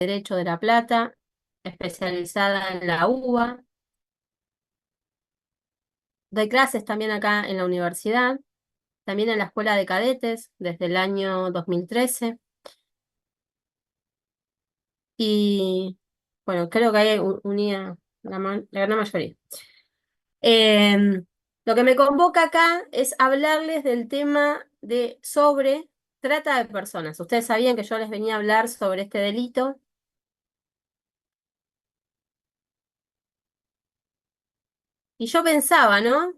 Derecho de La Plata, especializada en la UBA. Doy clases también acá en la universidad, también en la Escuela de Cadetes desde el año 2013. Y bueno, creo que ahí unía la gran mayoría. Em, lo que me convoca acá es hablarles del tema sobre trata de personas. Ustedes sabían que yo les venía a hablar sobre este delito. Y yo pensaba, ¿no?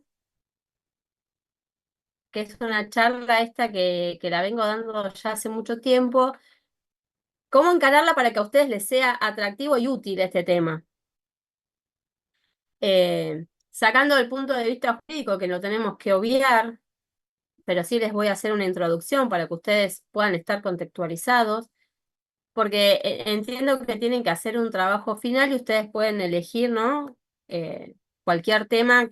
Que es una charla esta que la vengo dando ya hace mucho tiempo. ¿Cómo encararla para que a ustedes les sea atractivo y útil este tema? Sacando el punto de vista jurídico, que lo tenemos que obviar, pero sí les voy a hacer una introducción para que ustedes puedan estar contextualizados, porque entiendo que tienen que hacer un trabajo final y ustedes pueden elegir, ¿no? Cualquier tema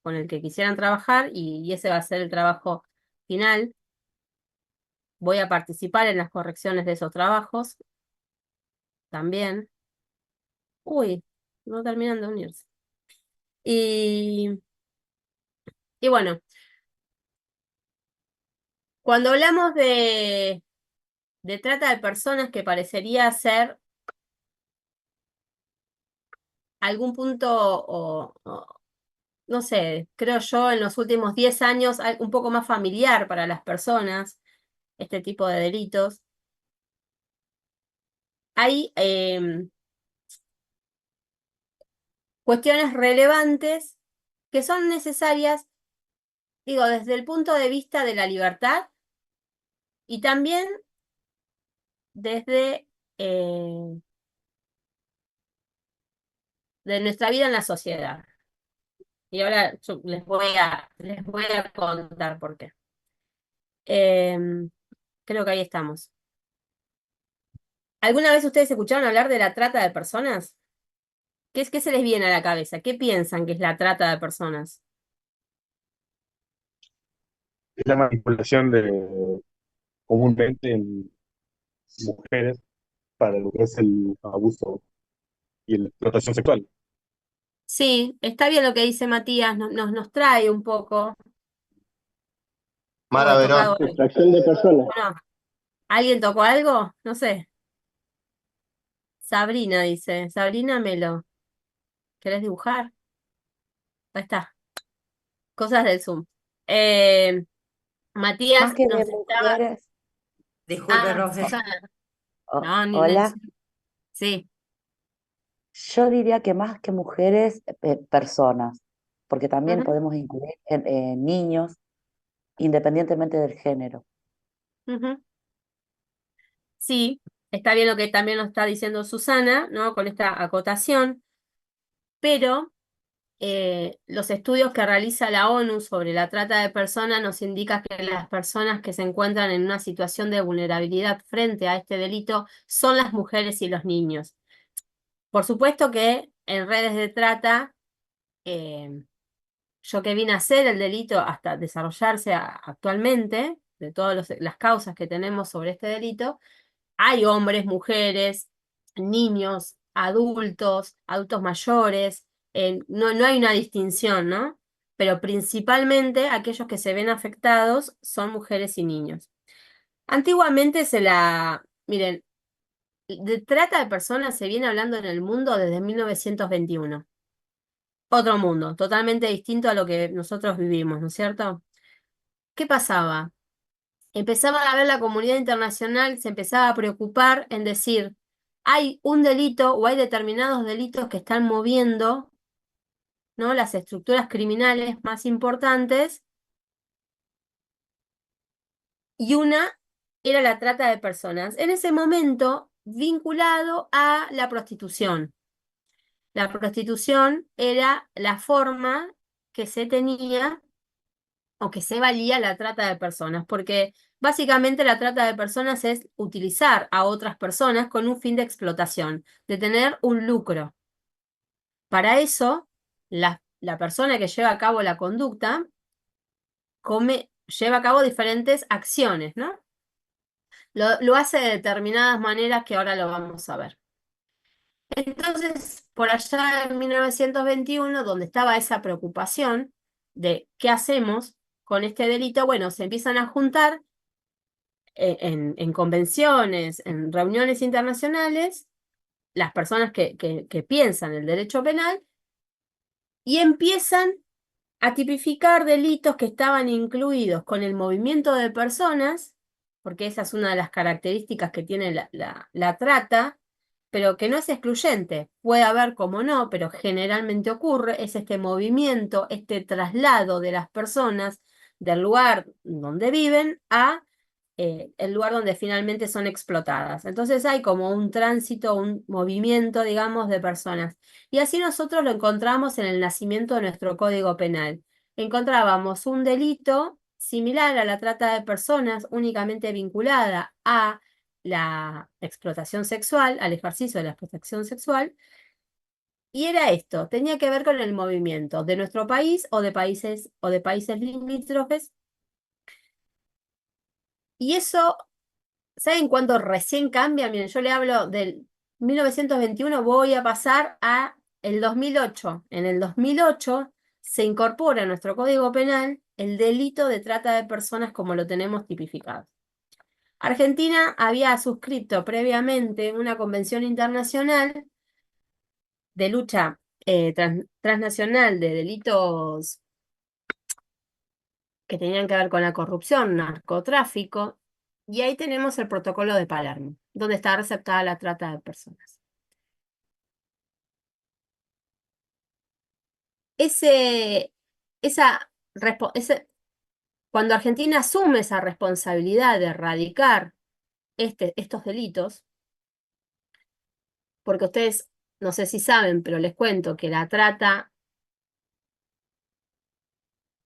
con el que quisieran trabajar y ese va a ser el trabajo final. Voy a participar en las correcciones de esos trabajos también. Uy, no terminan de unirse. Y, y bueno, cuando hablamos de trata de personas, que parecería ser algún punto, no sé, creo yo en los últimos 10 años un poco más familiar para las personas, este tipo de delitos, hay cuestiones relevantes que son necesarias, digo, desde el punto de vista de la libertad y también desde de nuestra vida en la sociedad. Y ahora yo les voy a contar por qué. Em, Creo que ahí estamos. ¿Alguna vez ustedes escucharon hablar de la trata de personas? ¿Qué se les viene a la cabeza? ¿Qué piensan que es la trata de personas? Es la manipulación comúnmente en mujeres para lo que es el abuso y la explotación sexual. Sí, está bien lo que dice Matías, nos trae un poco. O Mara he Verón. tocado algo. Extracción de personas. Bueno, ¿alguien tocó algo? No sé. Sabrina dice. Sabrina Melo. ¿Querés dibujar? Ahí está. Cosas del Zoom. Eh, Más Matías que de nos estaba. mujeres, Disculpe, Ah, profe. Susana. No, hola, sí. yo diría que más que mujeres, personas, porque también Ujú, podemos incluir en niños, independientemente del género. ujú. Sí, está bien lo que también nos está diciendo Susana, ¿no? Con esta acotación, pero los estudios que realiza la ONU sobre la trata de personas nos indican que las personas que se encuentran en una situación de vulnerabilidad frente a este delito son las mujeres y los niños. Por supuesto que en redes de trata, eh, yo que vine a hacer el delito hasta desarrollarse actualmente, de todas las causas que tenemos sobre este delito, hay hombres, mujeres, niños, adultos, adultos mayores, no hay una distinción, ¿no? Pero principalmente aquellos que se ven afectados son mujeres y niños. Antiguamente miren, de trata de personas se viene hablando en el mundo desde 1921. Otro mundo, totalmente distinto a lo que nosotros vivimos, ¿no es cierto? ¿Qué pasaba? Empezaba a ver la comunidad internacional, se empezaba a preocupar en decir, hay un delito o hay determinados delitos que están moviendo, ¿no? Las estructuras criminales más importantes, y una era la trata de personas. En ese momento, vinculado a la prostitución. La prostitución era la forma que se tenía o que se valía la trata de personas, porque básicamente la trata de personas es utilizar a otras personas con un fin de explotación, de tener un lucro. Para eso, la persona que lleva a cabo la conducta lleva a cabo diferentes acciones, ¿no? Lo hace de determinadas maneras que ahora lo vamos a ver. Entonces, por allá en 1921, donde estaba esa preocupación de qué hacemos con este delito, bueno, se empiezan a juntar en convenciones, en reuniones internacionales, las personas que piensan el derecho penal y empiezan a tipificar delitos que estaban incluidos con el movimiento de personas, porque esa es una de las características que tiene la trata, pero que no es excluyente. Puede haber, como no, pero generalmente ocurre, es este movimiento, este traslado de las personas del lugar donde viven a el lugar donde finalmente son explotadas. Entonces hay como un tránsito, un movimiento, digamos, de personas. Y así nosotros lo encontramos en el nacimiento de nuestro Código Penal. Encontrábamos un delito similar a la trata de personas, únicamente vinculada a la explotación sexual, al ejercicio de la explotación sexual, y era esto, tenía que ver con el movimiento de nuestro país o de países limítrofes, y eso, ¿saben cuándo recién cambia? Miren, yo le hablo del 1921, voy a pasar a el 2008. En el 2008 se incorpora a nuestro Código Penal el delito de trata de personas como lo tenemos tipificado. Argentina había suscrito previamente una convención internacional de lucha transnacional de delitos que tenían que ver con la corrupción, narcotráfico, y ahí tenemos el protocolo de Palermo, donde está receptada la trata de personas. Ese, cuando Argentina asume esa responsabilidad de erradicar estos delitos, porque ustedes no sé si saben, pero les cuento que la trata,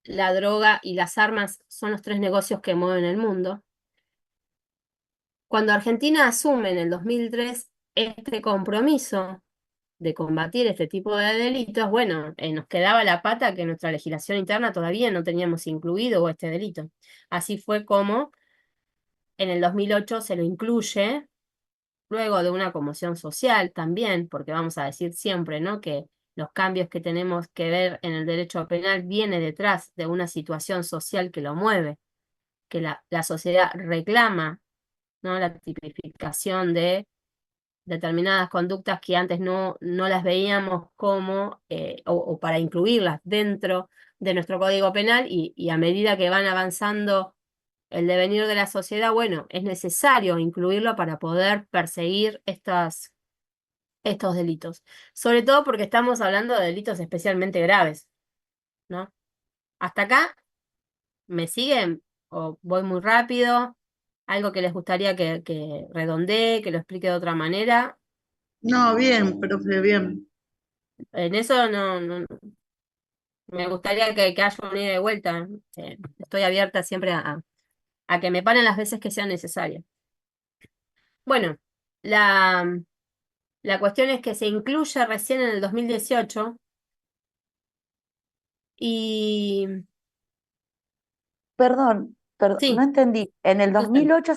la droga y las armas son los tres negocios que mueven el mundo. Cuando Argentina asume en el 2003 este compromiso de combatir este tipo de delitos, bueno, nos quedaba la pata que en nuestra legislación interna todavía no teníamos incluido este delito. Así fue como en el 2008 se lo incluye, luego de una conmoción social también, porque vamos a decir siempre, ¿no?, que los cambios que tenemos que ver en el derecho penal viene detrás de una situación social que lo mueve, que la sociedad reclama, ¿no?, la tipificación de determinadas conductas que antes no las veíamos como, o para incluirlas dentro de nuestro Código Penal, y a medida que van avanzando el devenir de la sociedad, bueno, es necesario incluirlo para poder perseguir estos delitos. Sobre todo porque estamos hablando de delitos especialmente graves, ¿no? ¿Hasta acá me siguen o voy muy rápido? ¿Algo que les gustaría que redondee, que lo explique de otra manera? No, bien, profe, bien. En eso me gustaría que haya un ida y vuelta. Estoy abierta siempre a que me paren las veces que sean necesarias. Bueno, la cuestión es que se incluye recién en el 2018 y Perdón, no sí, entendí. ¿En el Susan, 2008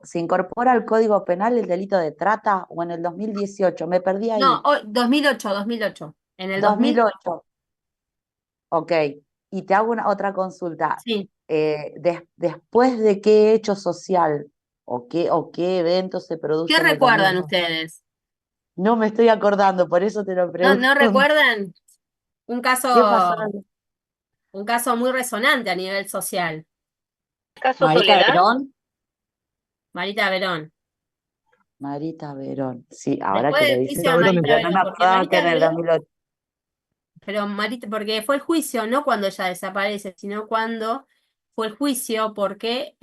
se incorpora al Código Penal el delito de trata o en el 2018? Me perdí no, ahí. 2008. En el 2008, 2008. Ok. Y te hago una otra consulta. sí. Después de qué hecho social o qué evento se ¿Qué produce en el recuerdan 2008? ustedes? No me estoy acordando, por eso te lo ¿No pregunto. recuerdan un ¿Qué pasó? caso muy resonante a nivel social? ¿Caso Marita Soledad? Verón. Marita Verón. Marita Verón. Sí, ahora Después que lo del dices, juicio de Marita Verón Marita pero no me Verón, porque acordaba que Marita en el Verón, 2008. pero Marita, porque fue el juicio, no cuando ella desaparece, sino cuando fue el juicio, porque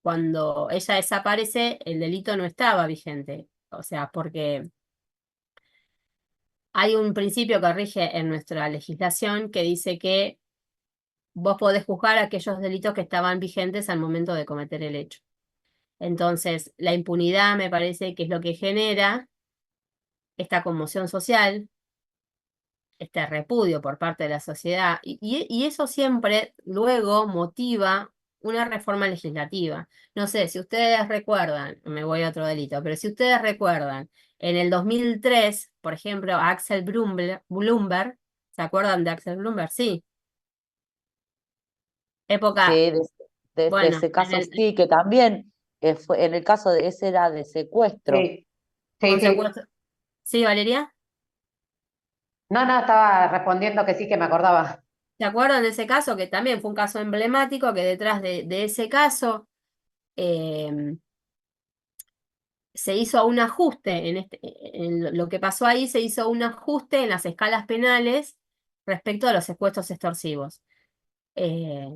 cuando ella desaparece, el delito no estaba vigente. O sea, porque hay un principio que rige en nuestra legislación que dice que vos podés juzgar aquellos delitos que estaban vigentes al momento de cometer el hecho. Entonces, la impunidad me parece que es lo que genera esta conmoción social, este repudio por parte de la sociedad, y eso siempre luego motiva una reforma legislativa. No sé, si ustedes recuerdan, me voy a otro delito, pero si ustedes recuerdan, en el 2003, por ejemplo, Axel Bloomberg, ¿se acuerdan de Axel Bloomberg? Sí, época, Sí, de bueno, ese caso sí, que también fue, en el caso de ese era de secuestro. Sí, fue sí, un sí. secuestro. ¿Sí, Valeria? No, no, estaba respondiendo que sí, que me acordaba. ¿Se acuerdan de ese caso? Que también fue un caso emblemático, que detrás de ese caso eh, se hizo un ajuste, en lo que pasó ahí se hizo un ajuste en las escalas penales respecto a los secuestros extorsivos. Eh,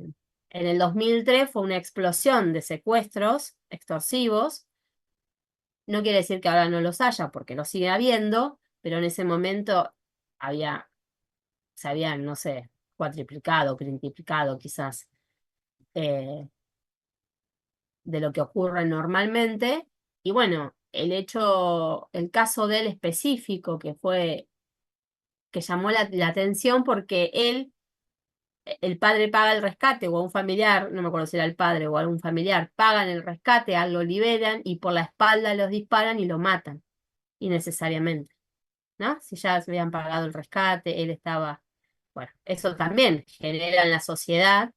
en el 2003 fue una explosión de secuestros extorsivos. No quiere decir que ahora no los haya, porque los sigue habiendo, pero en ese momento había, se habían, no sé, cuatriplicado, quintuplicado quizás, eh, de lo que ocurre normalmente. Y bueno, el caso de él específico, que llamó la atención porque el padre paga el rescate, o a un familiar, no me acuerdo si era el padre o algún familiar, pagan el rescate, a lo liberan y por la espalda los disparan y lo matan, innecesariamente, ¿no? Si ya se habían pagado el rescate, él estaba, bueno, eso también genera en la sociedad,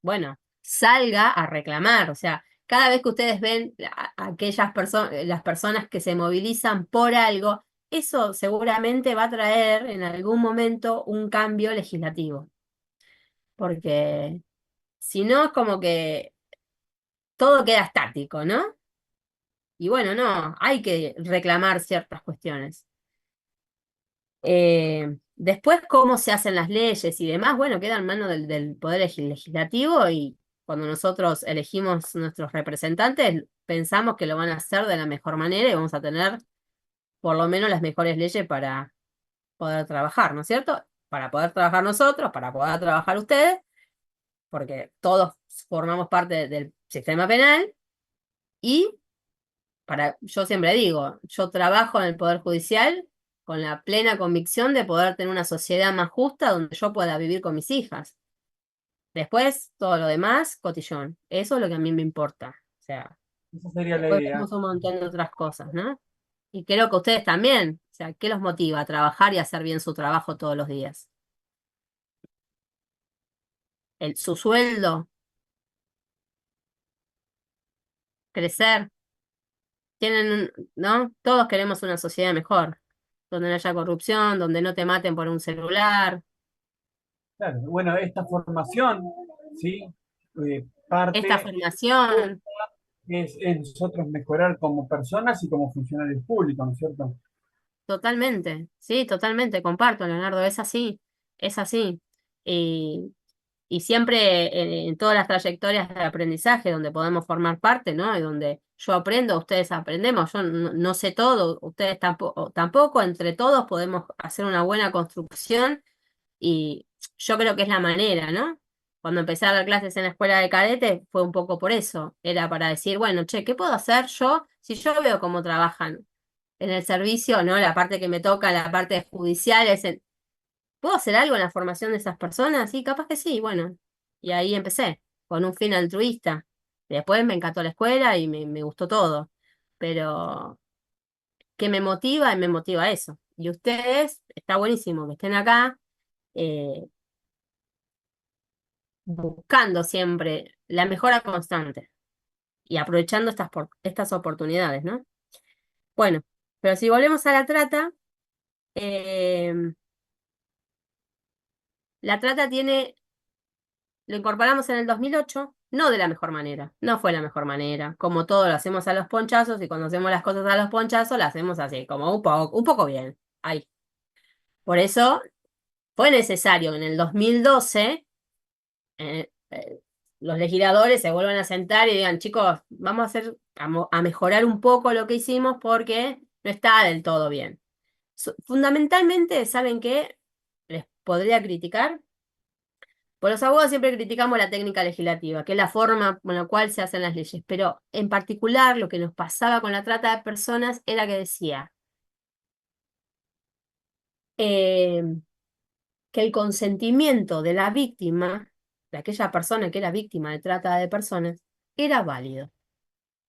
bueno, salga a reclamar, o sea, cada vez que ustedes ven a aquellas personas, las personas que se movilizan por algo, eso seguramente va a traer en algún momento un cambio legislativo, porque si no es como que todo queda estático, ¿no? Y bueno, no, hay que reclamar ciertas cuestiones. Después, cómo se hacen las leyes y demás, bueno, queda en manos del Poder Legislativo y cuando nosotros elegimos nuestros representantes, pensamos que lo van a hacer de la mejor manera y vamos a tener por lo menos las mejores leyes para poder trabajar, ¿no es cierto? Para poder trabajar nosotros, para poder trabajar ustedes, porque todos formamos parte del sistema penal y yo siempre digo, yo trabajo en el Poder Judicial con la plena convicción de poder tener una sociedad más justa donde yo pueda vivir con mis hijas. Después, todo lo demás, cotillón. Eso es lo que a mí me importa. O sea, Esa sería la después idea. vemos un montón de otras cosas, ¿no? Y creo que ustedes también. O sea, ¿qué los motiva a trabajar y a hacer bien su trabajo todos los días? Su sueldo, crecer. ¿No? Todos queremos una sociedad mejor, donde no haya corrupción, donde no te maten por un celular. Claro, bueno, esta formación, ¿sí? Esta Parte formación, es nosotros mejorar como personas y como funcionarios públicos, ¿no es cierto? totalmente, sí, totalmente, comparto, Leonardo, es así, es así. Y, y siempre en todas las trayectorias de aprendizaje donde podemos formar parte, ¿no? Y donde yo aprendo, ustedes aprendemos, yo no sé todo, ustedes tampoco, entre todos podemos hacer una buena construcción. Y yo creo que es la manera, ¿no? Cuando empecé a dar clases en la escuela de cadete fue un poco por eso. Era para decir, bueno, che, ¿qué puedo hacer yo si yo veo cómo trabajan en el servicio, ¿no? La parte que me toca, la parte judicial, ¿puedo hacer algo en la formación de esas personas? Sí, capaz que sí, bueno. Y ahí empecé, con un fin altruista. Después me encantó la escuela y me gustó todo. Pero, ¿qué me motiva? Me motiva eso. Y ustedes, está buenísimo que estén acá. eh, Buscando siempre la mejora constante y aprovechando estas oportunidades, ¿no? Bueno, pero si volvemos a eh, la trata lo incorporamos en el 2008, no de la mejor manera, no fue la mejor manera, como todo lo hacemos a los ponchazos y cuando hacemos las cosas a los ponchazos, las hacemos así, como un poco bien, ahí. Por eso fue necesario en el 2012 los legisladores se vuelvan a sentar y digan, chicos, vamos a a mejorar un poco lo que hicimos porque no está del todo bien. Fundamentalmente, ¿saben qué? Les podría criticar. Por los abogados siempre criticamos la técnica legislativa, que es la forma con la cual se hacen las leyes, pero en particular lo que nos pasaba con la trata de personas era que decía eh, que el consentimiento de la víctima de aquella persona que era víctima de trata de personas era válido.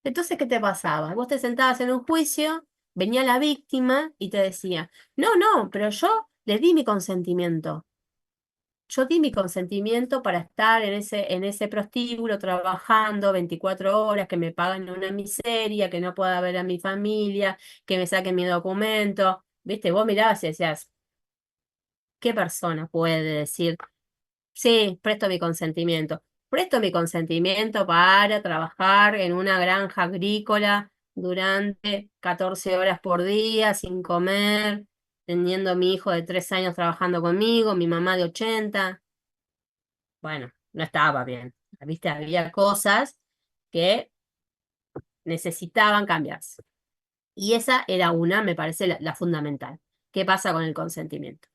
Entonces, ¿qué te pasaba? Vos te sentabas en un juicio, venía la víctima y te decía, no, no, pero yo le di mi consentimiento. Yo di mi consentimiento para estar en ese prostíbulo trabajando 24 horas, que me pagan una miseria, que no pueda ver a mi familia, que me saquen mi documento. ¿Viste? Vos mirabas y decías, ¿qué persona puede decir, sí, presto mi consentimiento? Presto mi consentimiento para trabajar en una granja agrícola durante 14 horas por día, sin comer, teniendo a mi hijo de 3 años trabajando conmigo, mi mamá de 80. Bueno, no estaba bien. ¿Viste? Había cosas que necesitaban cambiarse. Y esa era una, me parece, la fundamental. ¿Qué pasa con el consentimiento?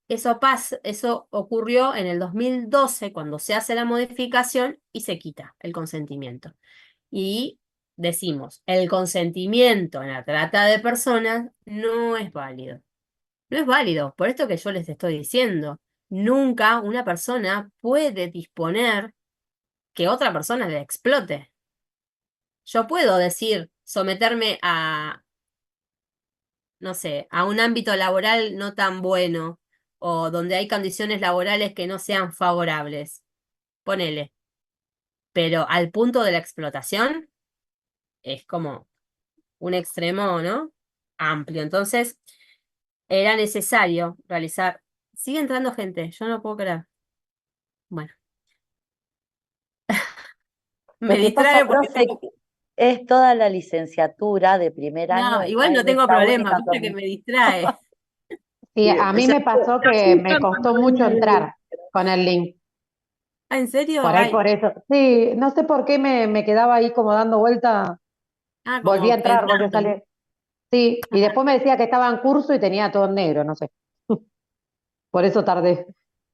Eso ocurrió en el 2012 cuando se hace la modificación y se quita el consentimiento. Y decimos, el consentimiento en la trata de personas no es válido. No es válido, por esto que yo les estoy diciendo. Nunca una persona puede disponer que otra persona le explote. Yo puedo decir, someterme a, no sé, a un ámbito laboral no tan bueno o donde hay condiciones laborales que no sean favorables. Ponele. Pero al punto de la explotación es como un extremo, ¿no? Amplio. Entonces, era necesario realizar. Sigue entrando gente, yo no puedo creer. Bueno, me Lo que pasa, distrae porque profe, es toda la licenciatura de primer año no, está igual no en tengo esta problema, única viste que me distrae. Sí, Sí, a mí se me pasó que me asustan costó cuando mucho ven el- entrar con el link. Ah, ¿en serio? Por ahí, Ay, por eso. Sí, no sé por qué me quedaba ahí como dando vuelta. Volví a como entrar, volví a pensando. salir. Sí, y después me decía que estaba en curso y tenía todo en negro, no sé. Por eso tardé.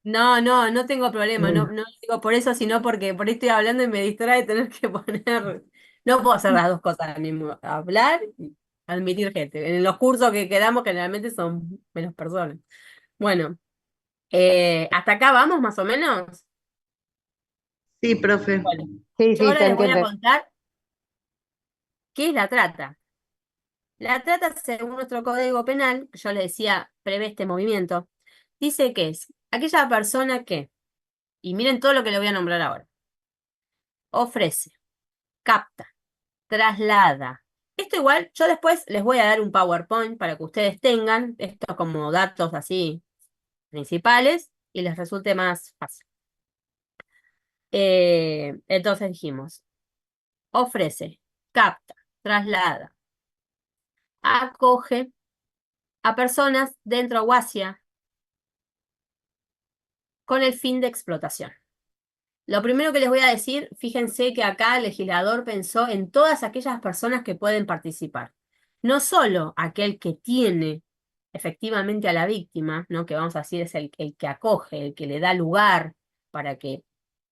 No, no, no tengo problema, no, Mm. no digo por eso, sino porque por ahí estoy hablando y me distrae tener que poner. No puedo hacer las dos cosas al mismo, hablar y admitir gente. En los cursos que quedamos generalmente son menos personas. Bueno, hasta acá vamos más o menos. Sí, profe. Bueno, Sí, yo sí, ahora se les voy a entiende. contar qué es la trata. La trata, según nuestro Código Penal, que yo les decía, prevé este movimiento, dice que es aquella persona que, y miren todo lo que le voy a nombrar ahora, ofrece, capta, traslada. Esto igual, yo después les voy a dar un PowerPoint para que ustedes tengan esto como datos así principales y les resulte más fácil. Entonces dijimos, ofrece, capta, traslada, acoge a personas dentro o hacia con el fin de explotación. Lo primero que les voy a decir, fíjense que acá el legislador pensó en todas aquellas personas que pueden participar. No solo aquel que tiene efectivamente a la víctima, ¿no? Que vamos a decir es el que acoge, el que le da lugar para que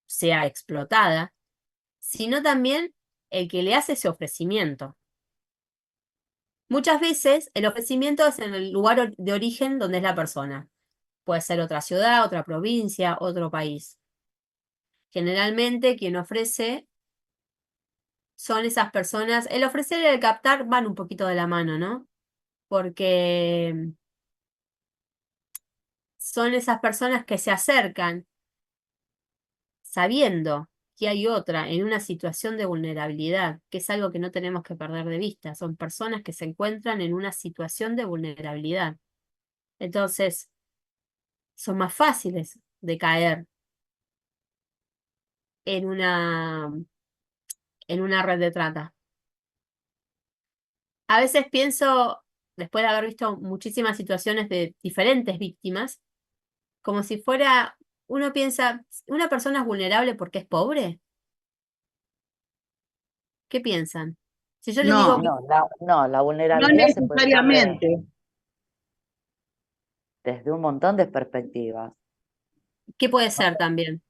sea explotada, sino también el que le hace ese ofrecimiento. Muchas veces el ofrecimiento es en el lugar de origen donde es la persona. Puede ser otra ciudad, otra provincia, otro país. Generalmente quien ofrece son esas personas, el ofrecer y el captar van un poquito de la mano, ¿no? Porque son esas personas que se acercan sabiendo que hay otra en una situación de vulnerabilidad, que es algo que no tenemos que perder de vista. Son personas que se encuentran en una situación de vulnerabilidad. Entonces, son más fáciles de caer en en una red de trata. A veces pienso, después de haber visto muchísimas situaciones de diferentes víctimas, como si fuera, uno piensa, ¿una persona es vulnerable porque es pobre? ¿Qué piensan? Si yo les digo, No, No, la no vulnerabilidad se puede ver necesariamente. desde un montón de perspectivas. ¿qué puede ser también?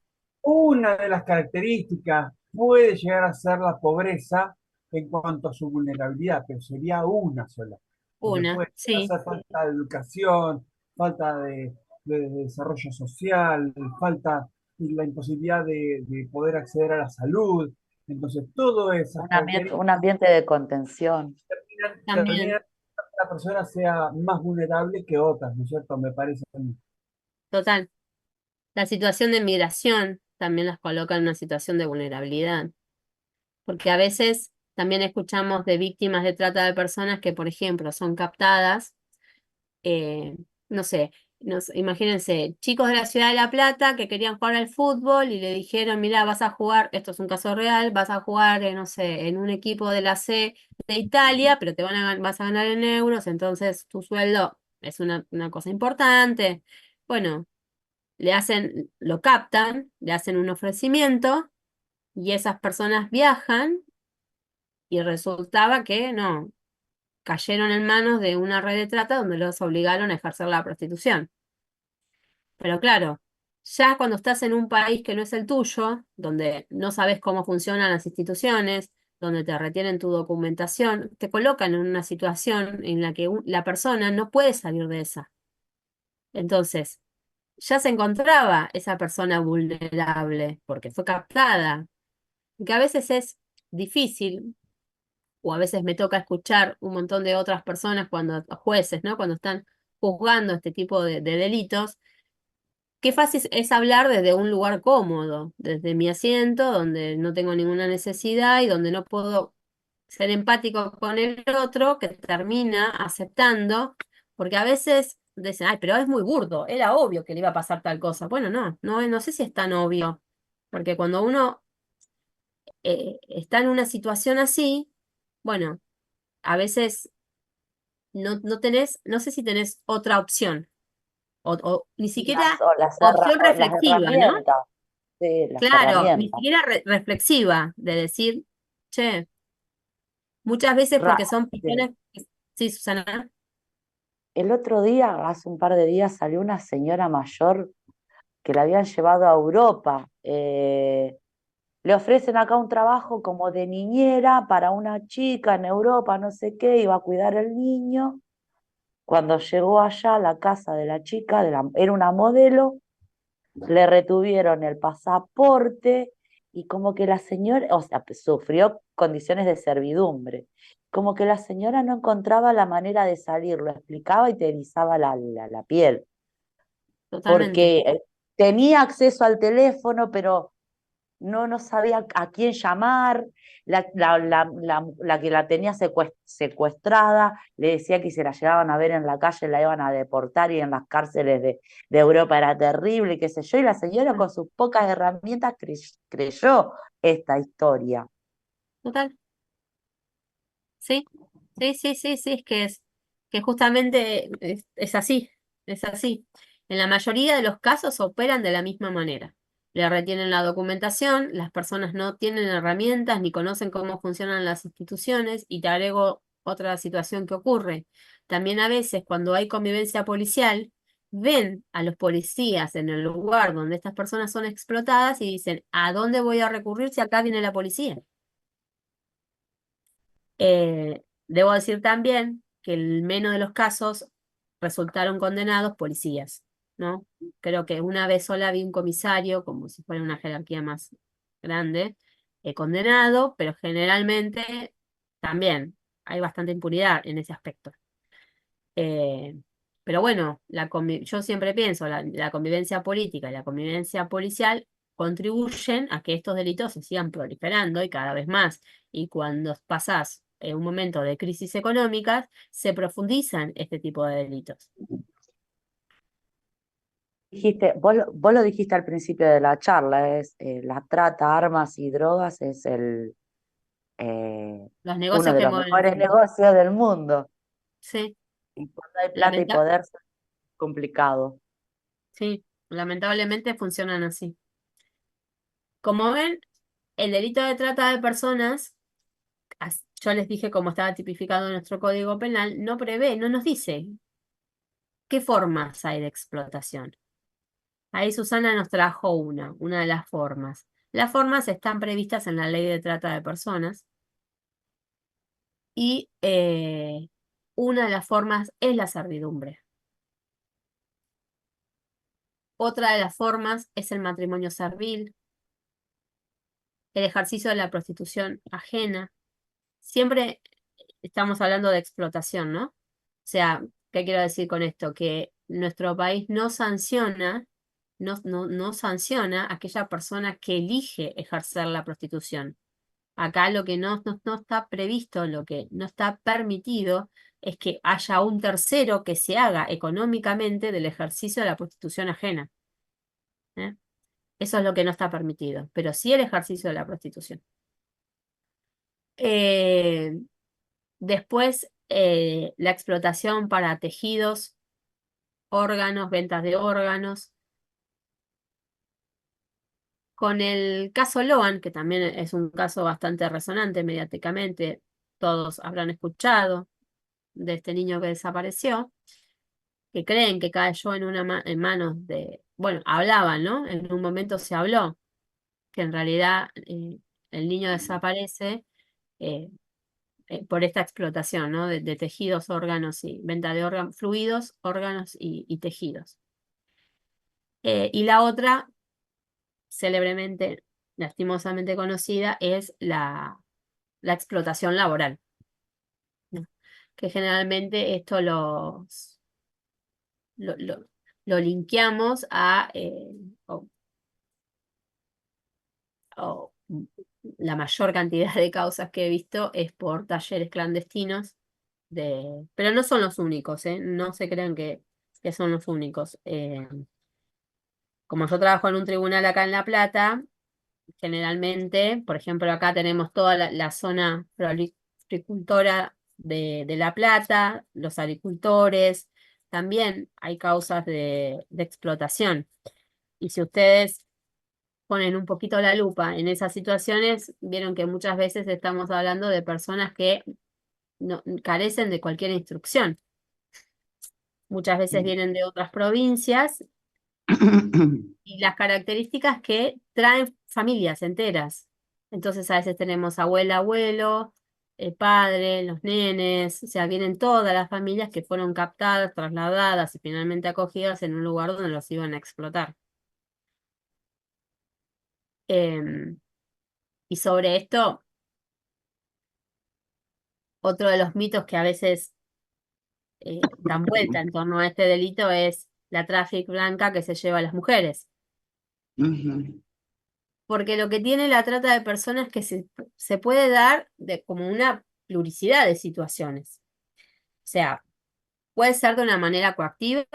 Una de las características puede llegar a ser la pobreza en cuanto a su vulnerabilidad, pero sería una sola. Porque Una, puede llegar a sí, ser falta de educación, falta de desarrollo social, falta y la imposibilidad de poder acceder a la salud. Entonces, todas esas características Un ambiente de contención. También, terminan que la persona sea más vulnerable que otras, ¿no es cierto? Me parece a mí. total. La situación de migración también las coloca en una situación de vulnerabilidad, porque a veces también escuchamos de víctimas de trata de personas que, por ejemplo, son captadas, eh, no sé, imagínense, chicos de la ciudad de La Plata que querían jugar al fútbol y le dijeron, mira, vas a jugar, esto es un caso real, vas a jugar, no sé, en un equipo de la C de Italia, pero vas a ganar en euros, entonces tu sueldo es una cosa importante. Bueno, lo captan, le hacen un ofrecimiento y esas personas viajan y resultaba que no, cayeron en manos de una red de trata donde los obligaron a ejercer la prostitución. Pero claro, ya cuando estás en un país que no es el tuyo, donde no sabes cómo funcionan las instituciones, donde te retienen tu documentación, te colocan en una situación en la que la persona no puede salir de esa. Entonces, ya se encontraba esa persona vulnerable porque fue captada, que a veces es difícil, o a veces me toca escuchar un montón de otras personas cuando, jueces, ¿no? Cuando están juzgando este tipo de delitos, qué fácil es hablar desde un lugar cómodo, desde mi asiento, donde no tengo ninguna necesidad y donde no puedo ser empático con el otro, que termina aceptando, porque a veces dicen, ay, pero es muy burdo, era obvio que le iba a pasar tal cosa. Bueno, no sé si es tan obvio, porque cuando uno está en una situación así, bueno, a veces no tenés, no sé si tenés otra opción, o ni Y siquiera opción las reflexiva, ¿no? herramientas, sí, las Claro, ni herramientas. siquiera reflexiva, de decir, che, muchas veces Ra- porque son sí. personas, sí, Susana, El otro día, hace un par de días, salió una señora mayor que la habían llevado a Europa. Le ofrecen acá un trabajo como de niñera para una chica en Europa, no sé qué, iba a cuidar el niño. Cuando llegó allá a la casa de la chica, era una modelo, le retuvieron el pasaporte y como que la señora, o sea, sufrió condiciones de servidumbre. Como que la señora no encontraba la manera de salir, lo explicaba y te erizaba la piel, totalmente. porque tenía acceso al teléfono, pero no sabía a quién llamar, la que la tenía secuestrada le decía que si la llegaban a ver en la calle la iban a deportar y en las cárceles de Europa era terrible, qué sé yo, y la señora con sus pocas herramientas creyó esta historia. Total, sí, sí, es que justamente es así, es así. En la mayoría de los casos operan de la misma manera. Le retienen la documentación, las personas no tienen herramientas ni conocen cómo funcionan las instituciones, y te agrego otra situación que ocurre. También a veces cuando hay convivencia policial, ven a los policías en el lugar donde estas personas son explotadas y dicen, ¿a dónde voy a recurrir si acá viene la policía? Debo decir también que el menos de los casos resultaron condenados policías, ¿no? Creo que una vez sola vi un comisario, como si fuera una jerarquía más grande, condenado, pero generalmente también hay bastante impunidad en ese aspecto. Eh, pero bueno, yo siempre pienso, la convivencia política y la convivencia policial contribuyen a que estos delitos se sigan proliferando y cada vez más. Y cuando pasás un momento de crisis económicas, se profundizan este tipo de delitos. Vos lo dijiste al principio de la charla, es la trata, armas y drogas es eh, Los uno negocios de que los mueven el mejores mundo. negocios del mundo. Sí, Y cuando hay plata y lamenta- poder, es complicado. sí, lamentablemente funcionan así. Como ven, el delito de trata de personas, yo les dije cómo estaba tipificado en nuestro Código Penal, no prevé, no nos dice qué formas hay de explotación. Ahí Susana nos trajo una de las formas. Las formas están previstas en la Ley de Trata de Personas y una de las formas es la servidumbre. Otra de las formas es el matrimonio servil, el ejercicio de la prostitución ajena. Siempre estamos hablando de explotación, ¿no? O sea, ¿qué quiero decir con esto? Que nuestro país no sanciona, no sanciona a aquella persona que elige ejercer la prostitución. Acá lo que no está previsto, lo que no está permitido, es que haya un tercero que se haga económicamente del ejercicio de la prostitución ajena. ¿Eh? Eso es lo que no está permitido, pero sí el ejercicio de la prostitución. Eh, Después, la explotación para tejidos, órganos, ventas de órganos. Con el caso Loan, que también es un caso bastante resonante mediáticamente, todos habrán escuchado de este niño que desapareció, que creen que cayó en manos de, bueno, hablaban, ¿no? En un momento se habló que en realidad el niño desaparece eh, por esta explotación, ¿no? De tejidos, órganos y venta de órganos, fluidos, órganos y tejidos. Y la otra, célebremente, lastimosamente conocida, es la explotación laboral, ¿no? Que generalmente esto lo, lo, lo linkeamos a, o la mayor cantidad de causas que he visto es por talleres clandestinos, pero no son los únicos, ¿eh? No se crean que son los únicos. Como yo trabajo en un tribunal acá en La Plata, generalmente, por ejemplo, acá tenemos toda la zona floricultora de La Plata, los agricultores, también hay causas de explotación. Y si ustedes ponen un poquito la lupa en esas situaciones, vieron que muchas veces estamos hablando de personas que no, carecen de cualquier instrucción. Muchas veces vienen de otras provincias y las características que traen familias enteras. Entonces a veces tenemos abuela, abuelo, el padre, los nenes, o sea, vienen todas las familias que fueron captadas, trasladadas y finalmente acogidas en un lugar donde los iban a explotar. Em, y sobre esto, otro de los mitos que a veces dan vuelta en torno a este delito es la traffic blanca que se lleva a las mujeres. Ujú. Porque lo que tiene la trata de personas es que se puede dar como una pluricidad de situaciones. O sea, puede ser de una manera coactiva.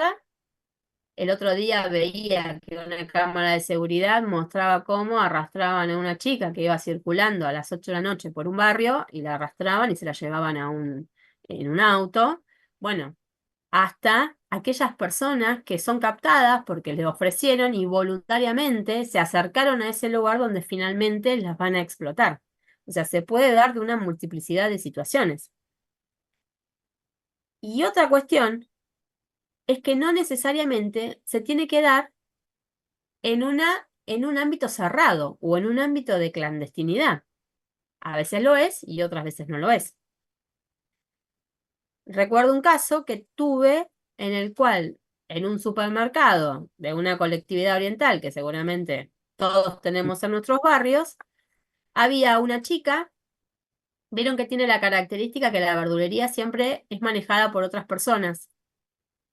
El otro día veía que una cámara de seguridad mostraba cómo arrastraban a una chica que iba circulando a las 8 de la noche por un barrio y la arrastraban y se la llevaban en un auto. Bueno, hasta aquellas personas que son captadas porque les ofrecieron y voluntariamente se acercaron a ese lugar donde finalmente las van a explotar. O sea, se puede dar de una multiplicidad de situaciones. Y otra cuestión es que no necesariamente se tiene que dar en un ámbito cerrado o en un ámbito de clandestinidad. A veces lo es y otras veces no lo es. Recuerdo un caso que tuve en el cual en un supermercado de una colectividad oriental, que seguramente todos tenemos en nuestros barrios, había una chica, vieron que tiene la característica que la verdulería siempre es manejada por otras personas.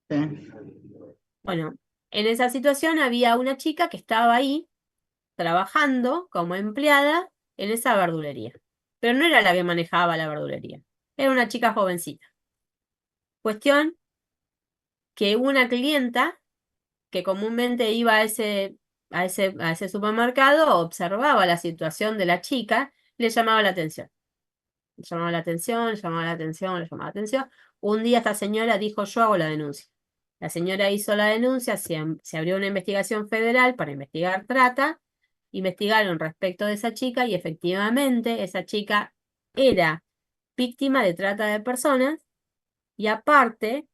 Sí. Bueno, en esa situación había una chica que estaba ahí trabajando como empleada en esa verdulería, pero no era la que manejaba la verdulería, era una chica jovencita. Cuestión que una clienta que comúnmente iba a ese supermercado, observaba la situación de la chica, le llamaba la atención. Le llamaba la atención, le llamaba la atención, le llamaba la atención. Un día esta señora dijo, yo hago la denuncia. La señora hizo la denuncia, se abrió una investigación federal para investigar trata, investigaron respecto de esa chica y efectivamente esa chica era víctima de trata de personas y aparte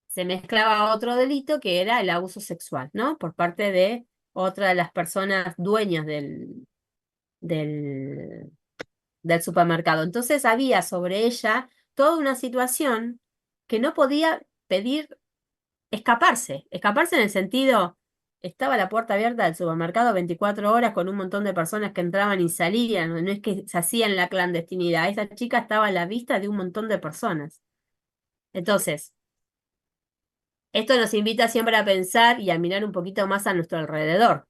se mezclaba otro delito que era el abuso sexual, ¿no? Por parte de otra de las personas dueñas del, del supermercado. Entonces había sobre ella toda una situación que no podía pedir escaparse en el sentido, estaba la puerta abierta del supermercado 24 horas con un montón de personas que entraban y salían, no es que se hacía en la clandestinidad, esa chica estaba a la vista de un montón de personas. Entonces, esto nos invita siempre a pensar y a mirar un poquito más a nuestro alrededor,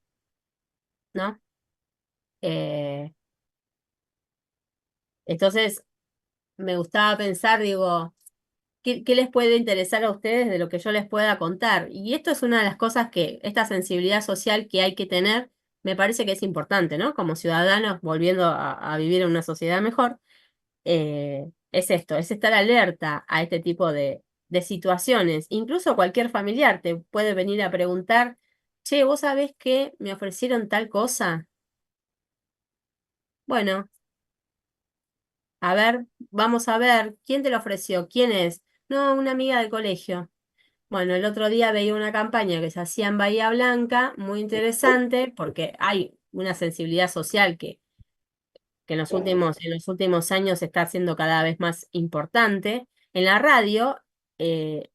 ¿no? Eh, entonces, me gustaba pensar, digo, ¿qué les puede interesar a ustedes de lo que yo les pueda contar? Y esto es una de las cosas que, esta sensibilidad social que hay que tener, me parece que es importante, ¿no? Como ciudadanos, volviendo a vivir en una sociedad mejor, es esto, es estar alerta a este tipo de situaciones. Incluso cualquier familiar te puede venir a preguntar, che, ¿vos sabés que me ofrecieron tal cosa? Bueno, a ver, vamos a ver, ¿quién te lo ofreció? ¿Quién es? No, una amiga del colegio. Bueno, el otro día veía una campaña que se hacía en Bahía Blanca, muy interesante, porque hay una sensibilidad social que en los últimos años está siendo cada vez más importante. En la radio eh,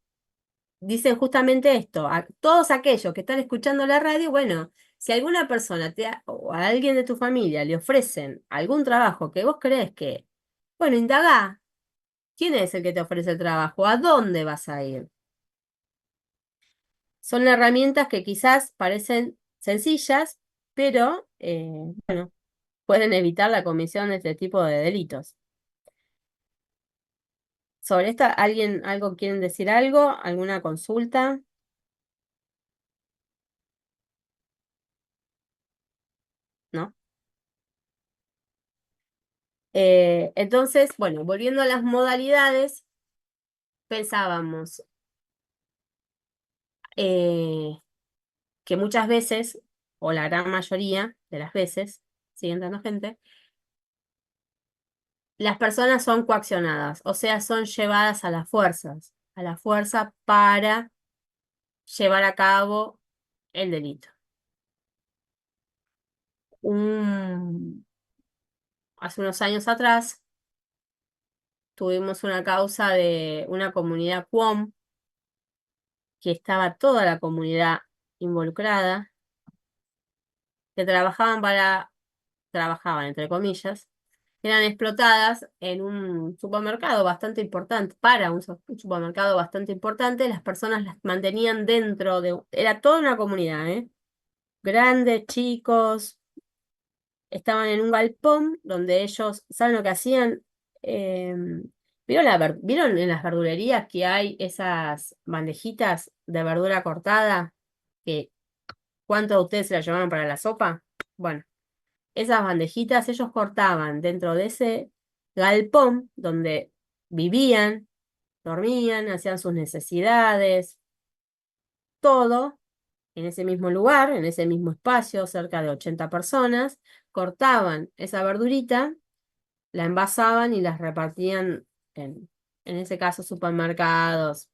dicen justamente esto, a todos aquellos que están escuchando la radio, bueno, si alguna persona o a alguien de tu familia le ofrecen algún trabajo que vos crees que, bueno, indagá, ¿quién es el que te ofrece el trabajo? ¿A dónde vas a ir? Son herramientas que quizás parecen sencillas, pero bueno, pueden evitar la comisión de este tipo de delitos. Sobre esta, ¿alguien algo quieren decir algo? ¿Alguna consulta? ¿No? Entonces, bueno, volviendo a las modalidades, pensábamos eh, que muchas veces, o la gran mayoría de las veces, sigue entrando gente, las personas son coaccionadas, o sea, son llevadas a la fuerza para llevar a cabo el delito. Hace unos años atrás tuvimos una causa de una comunidad QOM, que estaba toda la comunidad involucrada, que trabajaban entre comillas, eran explotadas en un supermercado bastante importante, un supermercado bastante importante, las personas las mantenían era toda una comunidad, ¿eh? Grandes, chicos, estaban en un galpón donde ellos, ¿saben lo que hacían? ¿Vieron en las verdulerías que hay esas bandejitas de verdura cortada? Que, ¿cuántos de ustedes se las llevaban para la sopa? Bueno, esas bandejitas ellos cortaban dentro de ese galpón donde vivían, dormían, hacían sus necesidades, todo en ese mismo lugar, en ese mismo espacio, cerca de 80 personas, cortaban esa verdurita, la envasaban y las repartían en ese caso, supermercados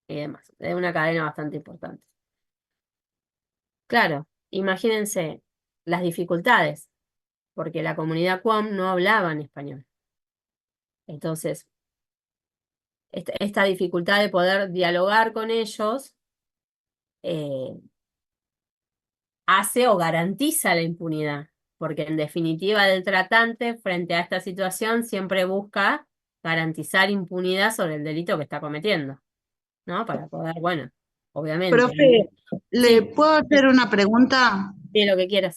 y demás. Es una cadena bastante importante. Claro, imagínense las dificultades, porque la comunidad QAM no hablaba en español. Entonces, esta dificultad de poder dialogar con ellos eh, hace o garantiza la impunidad, porque en definitiva el tratante frente a esta situación siempre busca garantizar impunidad sobre el delito que está cometiendo, ¿no? Para poder, bueno, obviamente. Profe, ¿le Sí, puedo hacer una pregunta? sí, lo que quieras.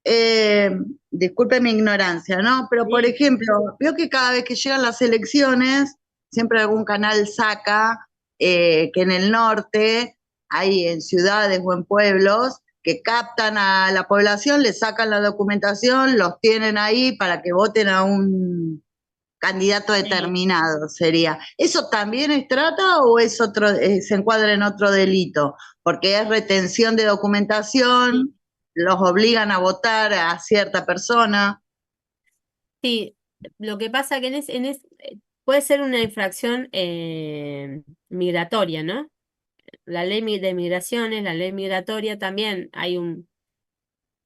Eh, Disculpe mi ignorancia, ¿no? Pero, por Sí, ejemplo, veo que cada vez que llegan las elecciones, siempre algún canal saca que en el norte, hay en ciudades o en pueblos, que captan a la población, le sacan la documentación, los tienen ahí para que voten a un candidato sí. determinado, sería. ¿Eso también es trata o es otro, se encuadra en otro delito? Porque es retención de documentación, los obligan a votar a cierta persona. Sí, lo que pasa que puede ser una infracción migratoria, ¿no? La ley de migraciones, la ley migratoria también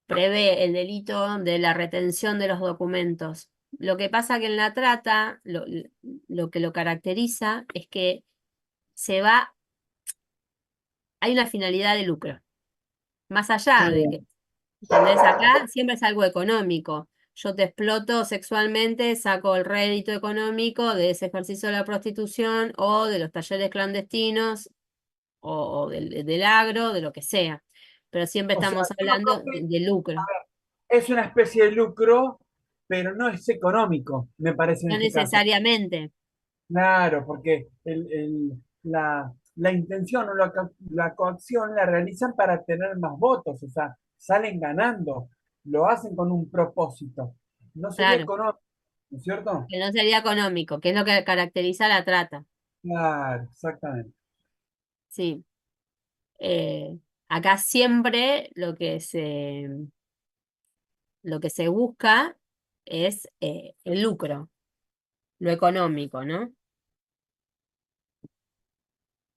prevé el delito de la retención de los documentos. Lo que pasa que en la trata, lo que lo caracteriza es que se va, hay una finalidad de lucro. Más allá de Bien. que, ¿entendés? Acá siempre es algo económico. Yo te exploto sexualmente, saco el rédito económico de ese ejercicio de la prostitución o de los talleres clandestinos o del agro, de lo que sea. Pero siempre O sea, estamos yo hablando creo que de lucro. es una especie de lucro, pero no es económico, me parece en No este caso. necesariamente. Claro, porque la intención o la coacción la realizan para tener más votos, o sea, salen ganando, lo hacen con un propósito. No sería Claro, económico, ¿no es cierto? que no sería económico, que es lo que caracteriza la trata. Claro, exactamente. Sí. Acá siempre lo que se busca es el lucro, lo económico, ¿no?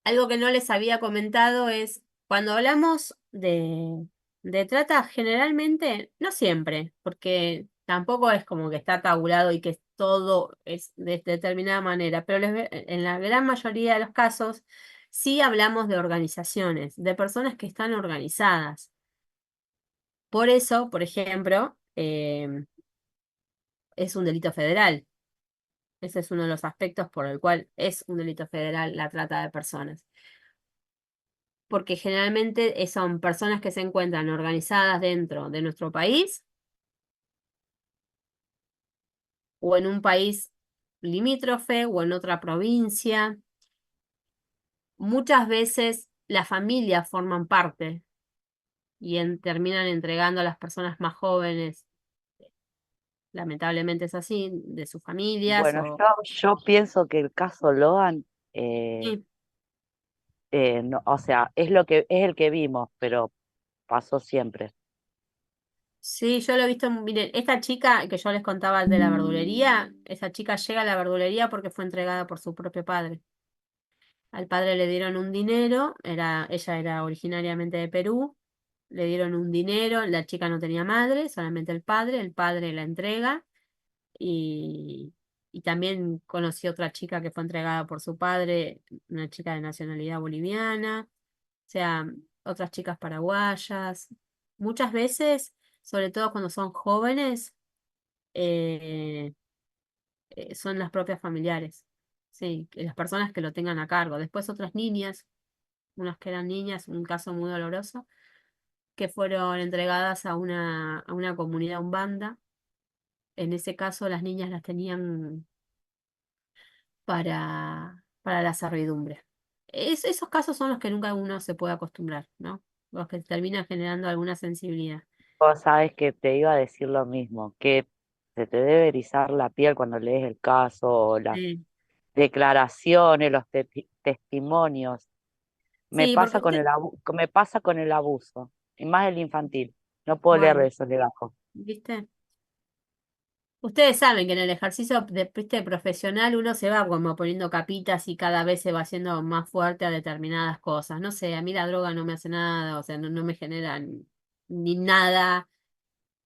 Algo que no les había comentado es, cuando hablamos de trata, generalmente, no siempre, porque tampoco es como que está tabulado y que todo es de determinada manera, pero en la gran mayoría de los casos sí hablamos de organizaciones, de personas que están organizadas. Por eso, por ejemplo, es un delito federal. Ese es uno de los aspectos por el cual es un delito federal la trata de personas. Porque generalmente son personas que se encuentran organizadas dentro de nuestro país o en un país limítrofe o en otra provincia. Muchas veces las familias forman parte y terminan entregando a las personas más jóvenes, lamentablemente es así, de sus familias Bueno, o... yo pienso que el caso Logan, eh, Sí, no, o sea, es el que vimos, pero pasó siempre. sí, yo lo he visto, miren, esta chica que yo les contaba de la verdulería, esa chica llega a la verdulería porque fue entregada por su propio padre. Al padre le dieron un dinero, ella era originariamente de Perú, le dieron un dinero, la chica no tenía madre, solamente el padre la entrega y, y también conocí otra chica que fue entregada por su padre, una chica de nacionalidad boliviana, o sea, otras chicas paraguayas. Muchas veces, sobre todo cuando son jóvenes, eh, son las propias familiares, sí, que las personas que lo tengan a cargo. Después otras niñas, unas que eran niñas, un caso muy doloroso, que fueron entregadas a una comunidad umbanda. En ese caso las niñas las tenían para la servidumbre. Esos casos son los que nunca uno se puede acostumbrar, ¿no? Los que terminan generando alguna sensibilidad. Vos sabes que te iba a decir lo mismo, que se te debe erizar la piel cuando lees el caso, o las Sí, declaraciones, los testimonios. sí, porque usted, Me pasa con el abuso, y más el infantil. No puedo leer de bueno, esos legajos. ¿viste? Ustedes saben que en el ejercicio ¿viste? Profesional uno se va como poniendo capitas y cada vez se va haciendo más fuerte a determinadas cosas. No sé, a mí la droga no me hace nada, o sea, no me genera ni nada,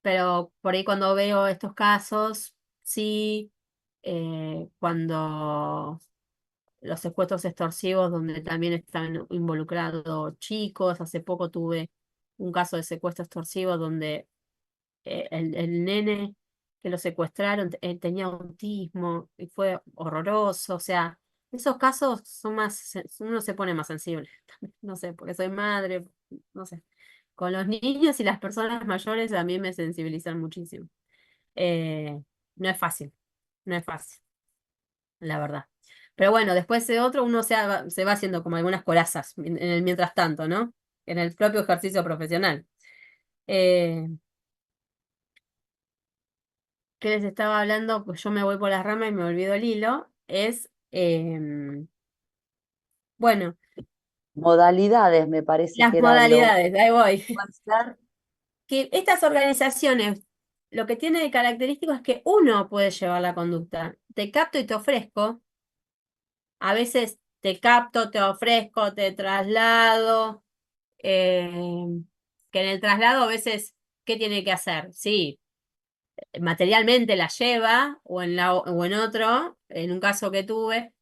pero por ahí cuando veo estos casos, sí, cuando los secuestros extorsivos donde también están involucrados chicos, hace poco tuve un caso de secuestro extorsivo donde el nene que lo secuestraron tenía autismo y fue horroroso. O sea, esos casos son más, uno se pone más sensible. No sé, porque soy madre, no sé. Con los niños y las personas mayores a mí me sensibilizan muchísimo. No es fácil, no es fácil, la verdad. Pero bueno, después de otro uno se va haciendo como algunas corazas en el mientras tanto, ¿no? En el propio ejercicio profesional. Eh, que les estaba hablando, pues yo me voy por las ramas y me olvido el hilo, es, bueno, Modalidades me parece las que era lo modalidades, ahí voy. puede ser. Que estas organizaciones, lo que tiene de característico es que uno puede llevar la conducta. Te capto y te ofrezco, a veces te capto, te ofrezco, te traslado, que en el traslado a veces, ¿qué tiene que hacer? Sí, materialmente la lleva o en otro, en un caso que tuve.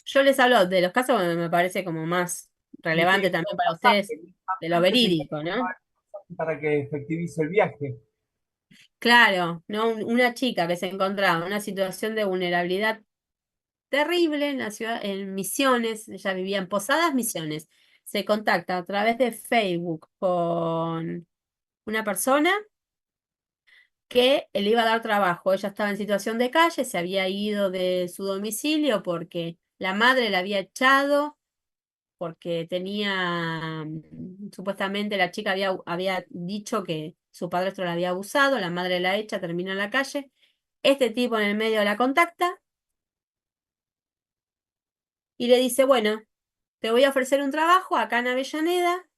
Yo les hablo de los casos donde me parece como más relevante también para ustedes de lo Antes de verídico, ¿no? para que efectivice el viaje. Claro, ¿no? Una chica que se encontraba en una situación de vulnerabilidad terrible en la ciudad, en Misiones, ella vivía en Posadas Misiones, se contacta a través de Facebook con una persona que le iba a dar trabajo. Ella estaba en situación de calle, se había ido de su domicilio porque la madre la había echado, porque tenía, supuestamente la chica había dicho que su padrastro la había abusado, la madre la echa, termina en la calle. Este tipo en el medio la contacta y le dice, bueno, te voy a ofrecer un trabajo acá en Avellaneda,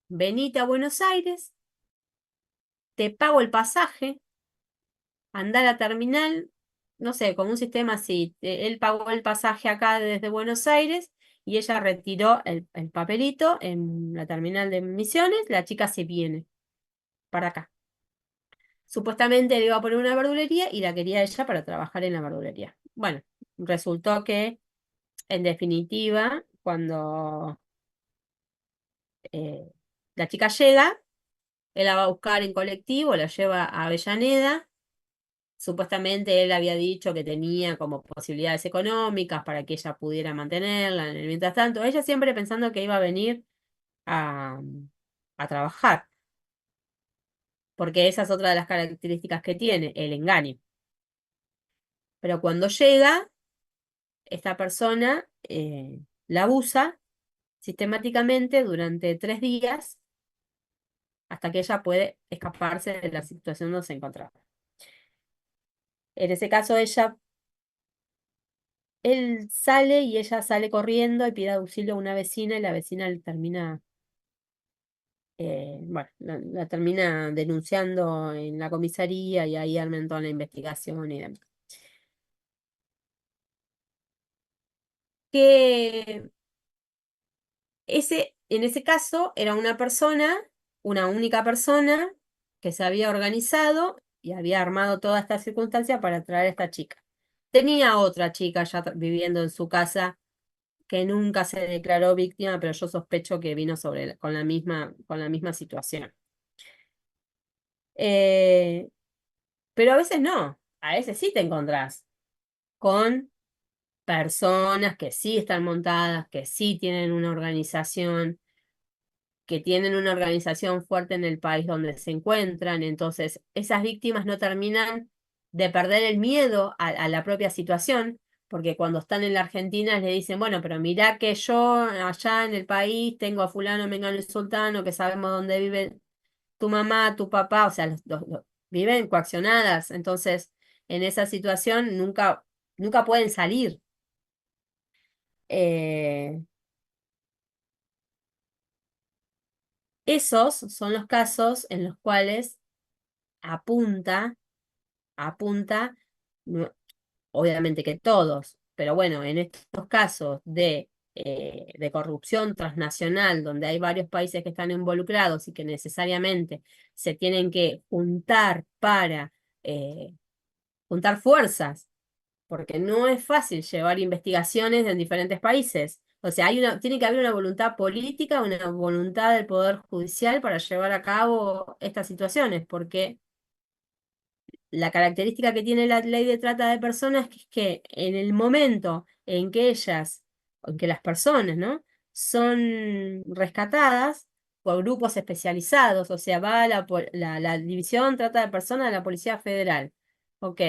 venite a Buenos Aires, te pago el pasaje, anda a la terminal, no sé, como un sistema así. Él pagó el pasaje acá desde Buenos Aires y ella retiró el papelito en la terminal de Misiones, la chica se viene para acá. Supuestamente le iba a poner una verdulería y la quería ella para trabajar en la verdulería. Bueno, resultó que, en definitiva, cuando eh, la chica llega, él la va a buscar en colectivo, la lleva a Avellaneda. Supuestamente él había dicho que tenía como posibilidades económicas para que ella pudiera mantenerla. Mientras tanto, ella siempre pensando que iba a venir a, a trabajar, porque esa es otra de las características que tiene, el engaño. Pero cuando llega, esta persona la abusa sistemáticamente durante 3 días hasta que ella puede escaparse de la situación donde se encontraba. En ese caso, él sale y ella sale corriendo y pide auxilio a una vecina y la vecina le termina, bueno, la termina denunciando en la comisaría y ahí arman toda la investigación y demás. Que en ese caso era una persona, una única persona que se había organizado y había armado toda esta circunstancia para traer a esta chica. Tenía otra chica ya viviendo en su casa que nunca se declaró víctima, pero yo sospecho que vino con la misma situación. Eh, pero a veces no, a veces sí te encontrás con personas que sí están montadas, que sí tienen una organización, que tienen una organización fuerte en el país donde se encuentran, entonces esas víctimas no terminan de perder el miedo a la propia situación, porque cuando están en la Argentina le dicen, bueno, pero mirá que yo allá en el país tengo a fulano, mengano y sultano, que sabemos dónde vive tu mamá, tu papá, o sea, viven coaccionadas, entonces en esa situación nunca pueden salir. Eh, Esos son los casos en los cuales apunta, apunta, no- obviamente que todos, pero bueno, en estos casos de corrupción transnacional, donde hay varios países que están involucrados y que necesariamente se tienen que juntar para juntar fuerzas, porque no es fácil llevar investigaciones en diferentes países. O sea, tiene que haber una voluntad política, una voluntad del Poder Judicial para llevar a cabo estas situaciones, porque la característica que tiene la ley de trata de personas es que en el momento en que en que las personas, ¿no? Son rescatadas por grupos especializados, o sea, va la División Trata de Personas de la Policía Federal. Ok,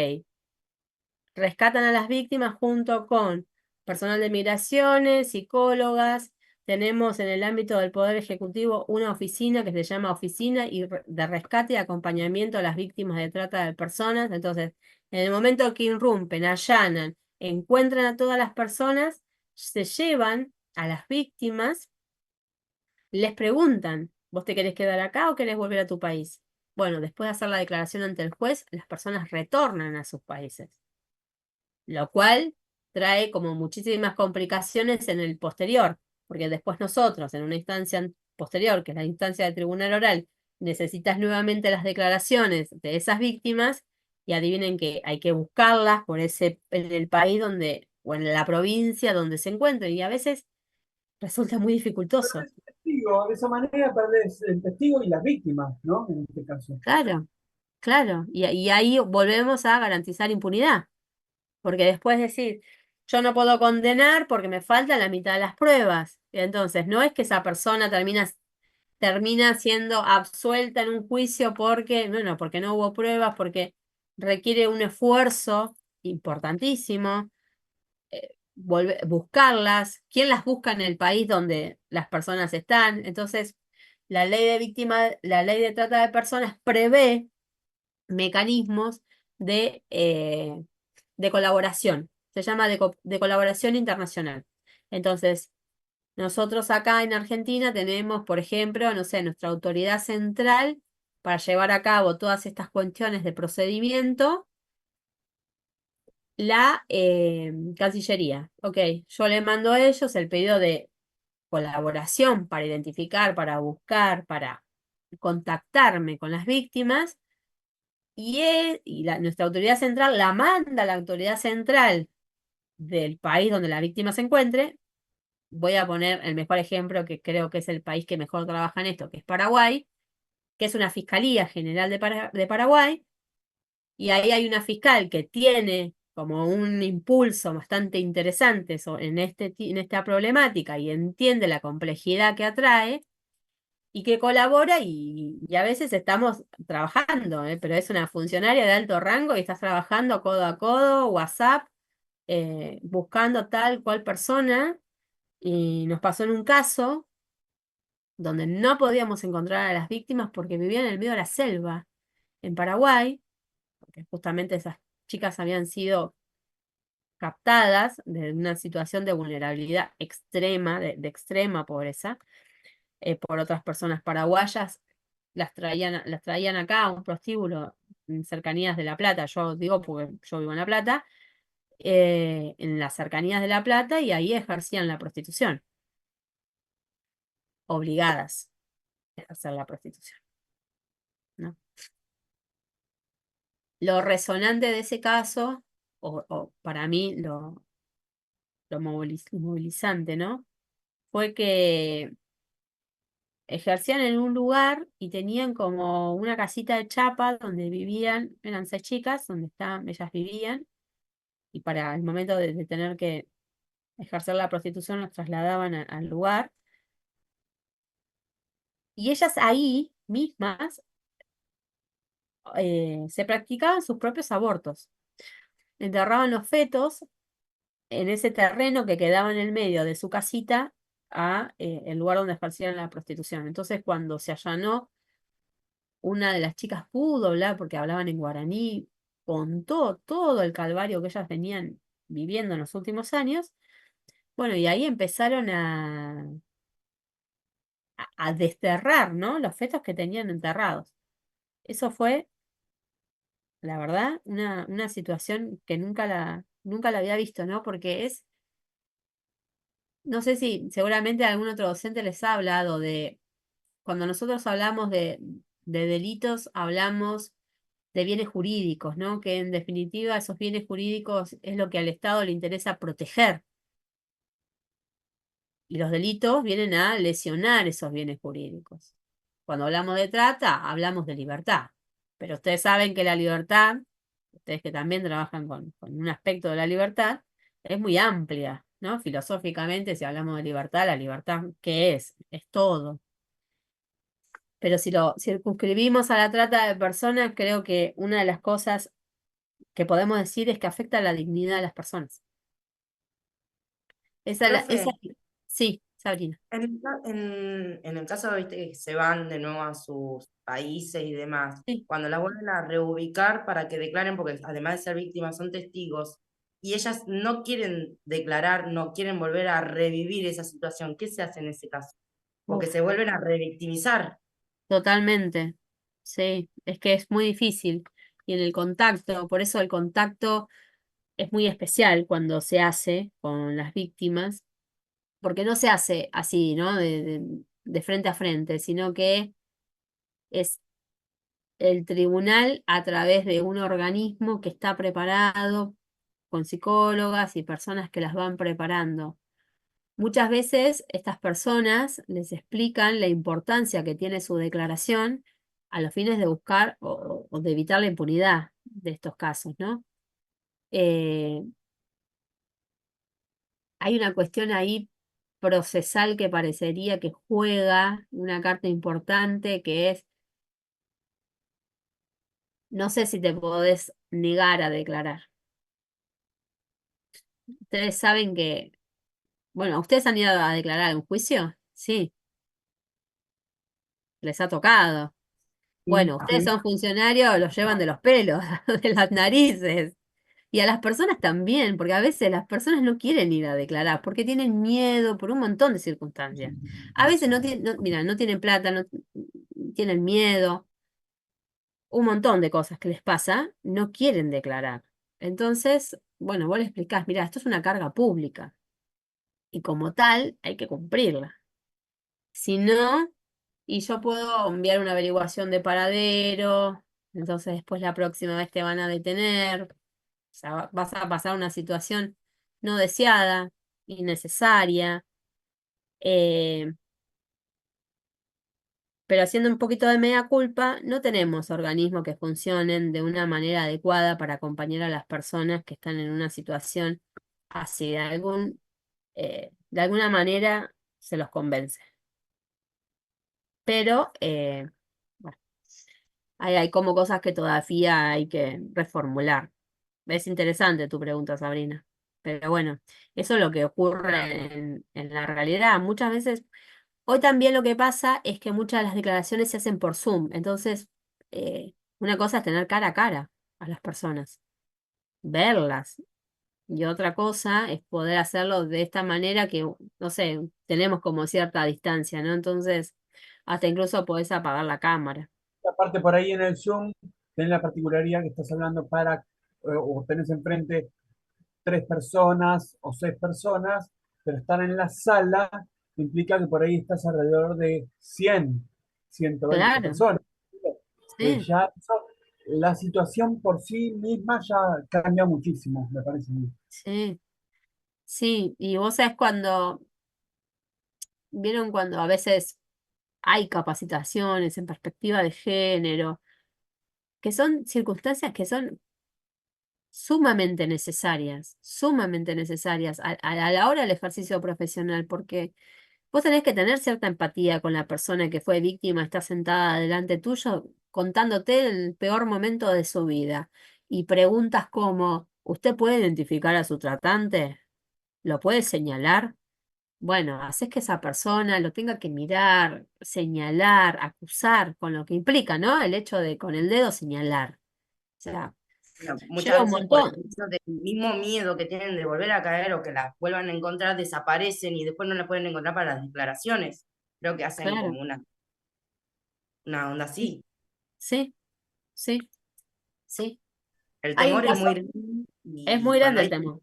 rescatan a las víctimas junto con personal de migraciones, psicólogas. Tenemos en el ámbito del Poder Ejecutivo una oficina que se llama Oficina de Rescate y Acompañamiento a las Víctimas de Trata de Personas. Entonces, en el momento que irrumpen, allanan, encuentran a todas las personas, se llevan a las víctimas, les preguntan, ¿vos te querés quedar acá o querés volver a tu país? Bueno, después de hacer la declaración ante el juez, las personas retornan a sus países, lo cual trae como muchísimas complicaciones en el posterior, porque después nosotros, en una instancia posterior, que es la instancia de tribunal oral, necesitas nuevamente las declaraciones de esas víctimas y adivinen que hay que buscarlas en el país donde, o en la provincia donde se encuentren, y a veces resulta muy dificultoso. El testigo, de esa manera perdés el testigo y las víctimas, ¿no? En este caso. Claro, claro. Y ahí volvemos a garantizar impunidad. Porque después decir, yo no puedo condenar porque me falta la mitad de las pruebas. Y entonces, no es que esa persona termina siendo absuelta en un juicio porque, bueno, porque no hubo pruebas, porque requiere un esfuerzo importantísimo, buscarlas. ¿Quién las busca en el país donde las personas están? Entonces, la ley de trata de personas prevé mecanismos de colaboración. Se llama de colaboración internacional. Entonces, nosotros acá en Argentina tenemos, por ejemplo, no sé, nuestra autoridad central para llevar a cabo todas estas cuestiones de procedimiento, la Cancillería. Ok, yo le mando a ellos el pedido de colaboración para identificar, para buscar, para contactarme con las víctimas nuestra autoridad central la manda a la autoridad central del país donde la víctima se encuentre. Voy a poner el mejor ejemplo que creo que es el país que mejor trabaja en esto, que es Paraguay, que es una Fiscalía General de Paraguay, y ahí hay una fiscal que tiene como un impulso bastante interesante en esta problemática y entiende la complejidad que atrae y que colabora y a veces estamos trabajando, pero es una funcionaria de alto rango y estás trabajando codo a codo, WhatsApp, buscando tal cual persona. Y nos pasó en un caso donde no podíamos encontrar a las víctimas porque vivían en el medio de la selva, en Paraguay, porque justamente esas chicas habían sido captadas de una situación de vulnerabilidad extrema, de extrema pobreza, por otras personas paraguayas, las traían acá a un prostíbulo en cercanías de La Plata. Yo digo porque yo vivo en La Plata, en las cercanías de La Plata, y ahí ejercían la prostitución, obligadas a ejercer la prostitución, ¿no? Lo resonante de ese caso, o para mí lo movilizante, ¿no? Fue que ejercían en un lugar y tenían como una casita de chapa donde vivían, eran 6 chicas, donde ellas vivían, y para el momento de tener que ejercer la prostitución las trasladaban al lugar, y ellas ahí mismas se practicaban sus propios abortos. Enterraban los fetos en ese terreno que quedaba en el medio de su casita a el lugar donde ejercían la prostitución. Entonces, cuando se allanó, una de las chicas pudo hablar porque hablaban en guaraní, contó todo el calvario que ellas venían viviendo en los últimos años. Bueno, y ahí empezaron a desterrar, ¿no? Los fetos que tenían enterrados. Eso fue, la verdad, una situación que nunca la había visto, ¿no? Porque no sé si seguramente algún otro docente les ha hablado de, cuando nosotros hablamos de delitos, hablamos de bienes jurídicos, ¿no? Que en definitiva esos bienes jurídicos es lo que al Estado le interesa proteger. Y los delitos vienen a lesionar esos bienes jurídicos. Cuando hablamos de trata, hablamos de libertad. Pero ustedes saben que la libertad, ustedes que también trabajan con un aspecto de la libertad, es muy amplia, ¿no? Filosóficamente, si hablamos de libertad, la libertad, ¿qué es? Es todo. Pero si lo circunscribimos a la trata de personas, creo que una de las cosas que podemos decir es que afecta la dignidad de las personas. Profe, Sí, Sabrina. en el caso, viste, que se van de nuevo a sus países y demás, Sí. cuando la vuelven a reubicar para que declaren, porque además de ser víctimas son testigos, y ellas no quieren declarar, no quieren volver a revivir esa situación, ¿qué se hace en ese caso? Porque Uf, se vuelven a revictimizar. totalmente. Sí, es que es muy difícil. Y en el contacto, por eso el contacto es muy especial cuando se hace con las víctimas, porque no se hace así, ¿no? De frente a frente, sino que es el tribunal a través de un organismo que está preparado con psicólogas y personas que las van preparando. muchas veces estas personas les explican la importancia que tiene su declaración a los fines de buscar o de evitar la impunidad de estos casos, ¿no? Eh, Hay una cuestión ahí procesal que parecería que juega una carta importante que es, no sé si te podés negar a declarar. Ustedes saben que, bueno, ¿ustedes han ido a declarar en juicio? Sí, les ha tocado. Sí, Bueno, ustedes sí. son funcionarios, los llevan de los pelos, de las narices. Y a las personas también, porque a veces las personas no quieren ir a declarar, porque tienen miedo por un montón de circunstancias. A veces no tienen, mira, no tienen plata, no tienen miedo, un montón de cosas que les pasa, no quieren declarar. Entonces, bueno, vos le explicás, mira, esto es una carga pública y como tal hay que cumplirla. Si no, y yo puedo enviar una averiguación de paradero, entonces después la próxima vez te van a detener, o sea, vas a pasar una situación no deseada, innecesaria, eh, pero haciendo un poquito de media culpa, no tenemos organismos que funcionen de una manera adecuada para acompañar a las personas que están en una situación así, de alguna manera se los convence. Pero, bueno, hay como cosas que todavía hay que reformular. Es interesante tu pregunta, Sabrina. Pero bueno, eso es lo que ocurre en la realidad. Muchas veces, hoy también lo que pasa es que muchas de las declaraciones se hacen por Zoom. Entonces, una cosa es tener cara a cara a las personas, verlas. Y otra cosa es poder hacerlo de esta manera que, no sé, tenemos como cierta distancia, ¿no? Entonces, hasta incluso podés apagar la cámara. Aparte, por ahí en el Zoom, tenés la particularidad que estás hablando o tenés enfrente 3 personas o 6 personas, pero estar en la sala implica que por ahí estás alrededor de 100, 120 Claro, personas. sí, Ya la situación por sí misma ya cambia muchísimo, me parece a mí. sí, sí. Y vos sabés vieron cuando a veces hay capacitaciones en perspectiva de género, que son circunstancias que son sumamente necesarias a la hora del ejercicio profesional, porque vos tenés que tener cierta empatía con la persona que fue víctima, está sentada delante tuyo contándote el peor momento de su vida. Y preguntas como, ¿usted puede identificar a su tratante? ¿Lo puede señalar? Bueno, haces que esa persona lo tenga que mirar, señalar, acusar, con lo que implica, ¿no? El hecho de con el dedo señalar. O sea, Bueno, lleva muchas un veces por el montón. hecho del mismo miedo que tienen de volver a caer o que las vuelvan a encontrar, desaparecen y después no la pueden encontrar para las declaraciones. Creo que hacen Claro. como una onda así. Sí, sí, sí. El Hay un temor es caso, muy grande es y muy grande cuando el hay temor.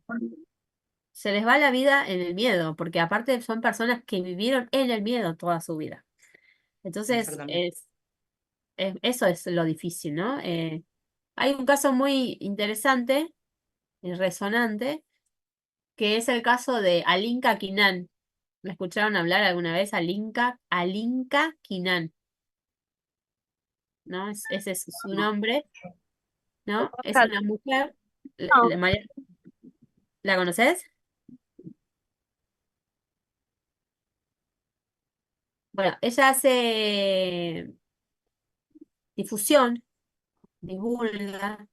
Se les va la vida en el miedo, porque aparte son personas que vivieron en el miedo toda su vida. Entonces, exactamente. eso es lo difícil, ¿no? Hay un caso muy interesante y resonante, que es el caso de Alinka Quinan. ¿Me escucharon hablar alguna vez? Alinka Quinan, ¿no? Ese es su nombre, ¿no? Es una mujer. María, ¿la conoces? Bueno, ella hace difusión, divulga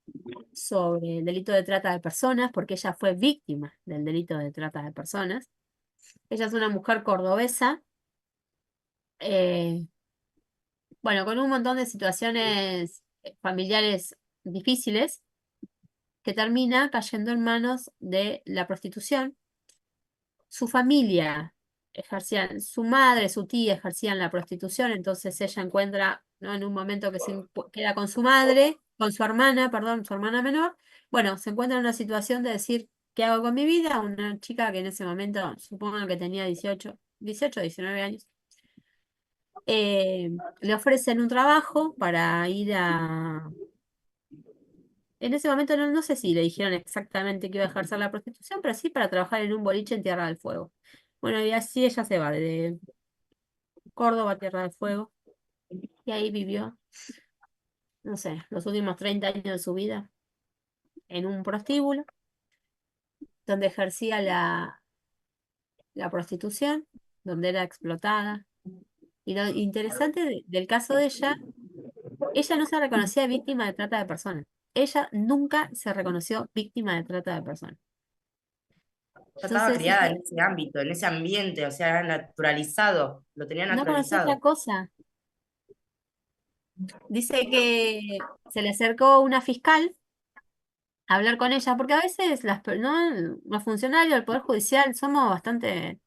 sobre el delito de trata de personas, porque ella fue víctima del delito de trata de personas. Ella es una mujer cordobesa, eh, bueno, con un montón de situaciones familiares difíciles, que termina cayendo en manos de la prostitución. Su familia su madre, su tía ejercían la prostitución, entonces ella encuentra, ¿no? En un momento que queda con su madre, con su hermana, perdón, su hermana menor, bueno, se encuentra en una situación de decir, ¿qué hago con mi vida? Una chica que en ese momento, supongo que tenía 19 años, le ofrecen un trabajo para ir En ese momento no, no sé si le dijeron exactamente que iba a ejercer la prostitución, pero sí para trabajar en un boliche en Tierra del Fuego. Bueno, y así ella se va de Córdoba a Tierra del Fuego, y ahí vivió, no sé, los últimos 30 años de su vida en un prostíbulo, donde ejercía la prostitución, donde era explotada. Y lo interesante del caso de ella no se reconocía víctima de trata de personas. Ella nunca se reconoció víctima de trata de personas. Yo estaba Entonces, criada en ese ámbito, en ese ambiente, o sea, era naturalizado, lo tenía no conoció otra naturalizado. cosa. Dice que se le acercó una fiscal a hablar con ella, porque a veces ¿no? Los funcionarios del Poder Judicial somos bastante,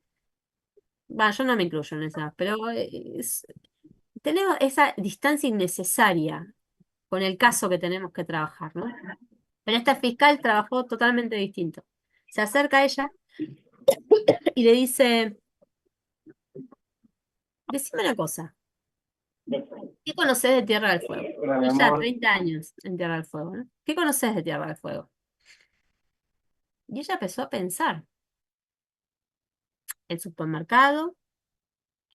bueno, yo no me incluyo en esa, pero tenemos esa distancia innecesaria con el caso que tenemos que trabajar, ¿no? Pero esta fiscal trabajó totalmente distinto. Se acerca a ella y le dice, decime una cosa, ¿qué conoces de Tierra del Fuego? Hola, mi Ella, amor. 30 años en Tierra del Fuego, ¿no? ¿Qué conoces de Tierra del Fuego? Y ella empezó a pensar, el supermercado,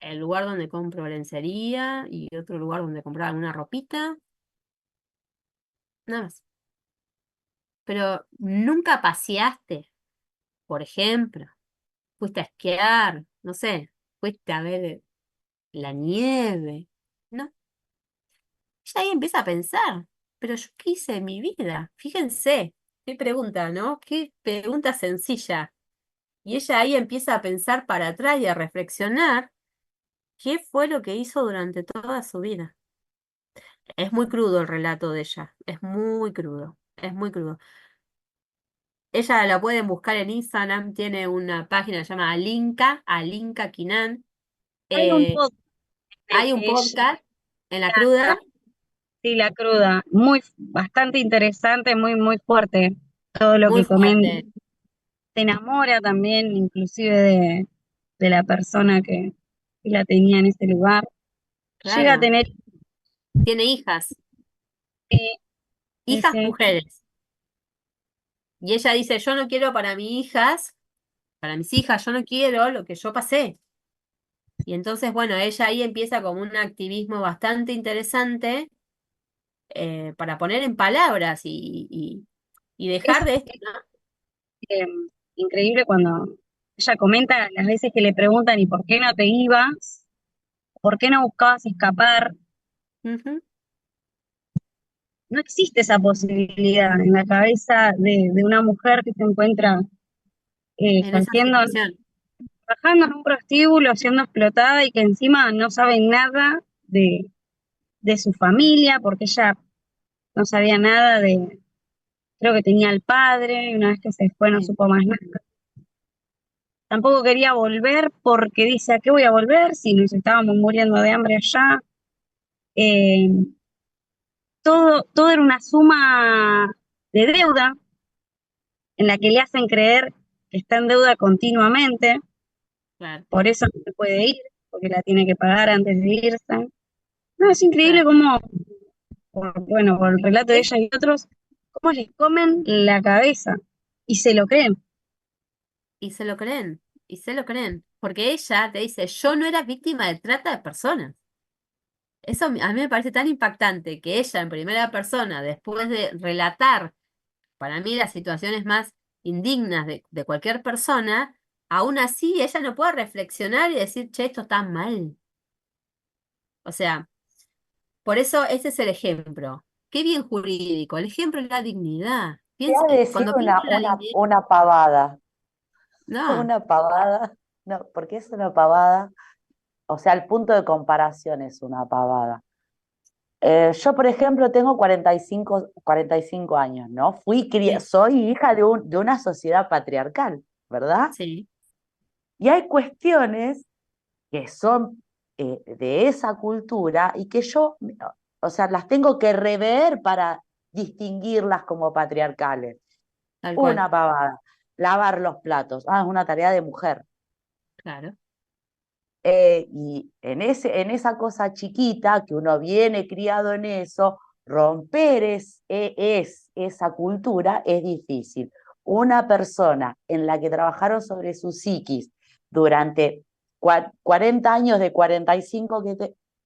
el lugar donde compro lencería y otro lugar donde compraba una ropita, nada más. Pero nunca paseaste, por ejemplo, fuiste a esquiar, no sé, fuiste a ver la nieve, ¿no? Ella ahí empieza a pensar, pero yo qué hice en mi vida, fíjense, qué pregunta, ¿no? Qué pregunta sencilla. Y ella ahí empieza a pensar para atrás y a reflexionar qué fue lo que hizo durante toda su vida. Es muy crudo el relato de ella, es muy crudo, es muy crudo. Ella la pueden buscar en Instagram, tiene una página que se llama Alinka Kinan. Hay un Eh, podcast de hay un ella, podcast en La Cruda, sí, La Cruda, bastante interesante, muy fuerte todo lo muy que comenta. fuerte, Se enamora también, inclusive de la persona que la tenía en ese lugar. Llega a claro. tener, Tiene hijas, eh, hijas ese, mujeres. Y ella dice, yo no quiero para mis hijas, yo no quiero lo que yo pasé. Y entonces, bueno, ella ahí empieza como un activismo bastante interesante para poner en palabras y es dejar de esto, ¿no? eh, increíble cuando ella comenta las veces que le preguntan ¿y por qué no te ibas? ¿Por qué no buscabas escapar? Ujú. No existe esa posibilidad en la cabeza de una mujer que se encuentra En esa ejerciendo, situación. trabajando en un prostíbulo, siendo explotada y que encima no sabe nada de su familia, porque ella no sabía nada creo que tenía al padre, y una vez que se fue no Sí. supo más nada. Tampoco quería volver porque dice, ¿a qué voy a volver si nos estábamos muriendo de hambre allá? Eh, todo era una suma de deuda en la que le hacen creer que está en deuda continuamente, Claro, por eso no se puede ir, porque la tiene que pagar antes de irse. No, es increíble claro. cómo, bueno, por el relato de Es- ella y otros, cómo les comen la cabeza y se lo creen. y se lo creen, y se lo creen. Porque ella te dice, yo no era víctima de trata de personas. Eso a mí me parece tan impactante que ella en primera persona, después de relatar, para mí, las situaciones más indignas de cualquier persona, aún así ella no puede reflexionar y decir, che, esto está mal. O sea, por eso ese es el ejemplo. Qué bien jurídico, el ejemplo es la dignidad. Voy a decir Cuando piensa en la dignidad, una pavada, no, una pavada, no, porque es una pavada, o sea, el punto de comparación es una pavada. Yo, por ejemplo, tengo 45 años, ¿no? sí, Soy hija de una sociedad patriarcal, ¿verdad? sí, Y hay cuestiones que son de esa cultura y que yo, o sea, las tengo que rever para distinguirlas como patriarcales. tal cual, Una pavada, lavar los platos, es una tarea de mujer. claro, Y en esa cosa chiquita, que uno viene criado en eso, romper esa cultura es difícil. Una persona en la que trabajaron sobre su psiquis durante 40 años de 45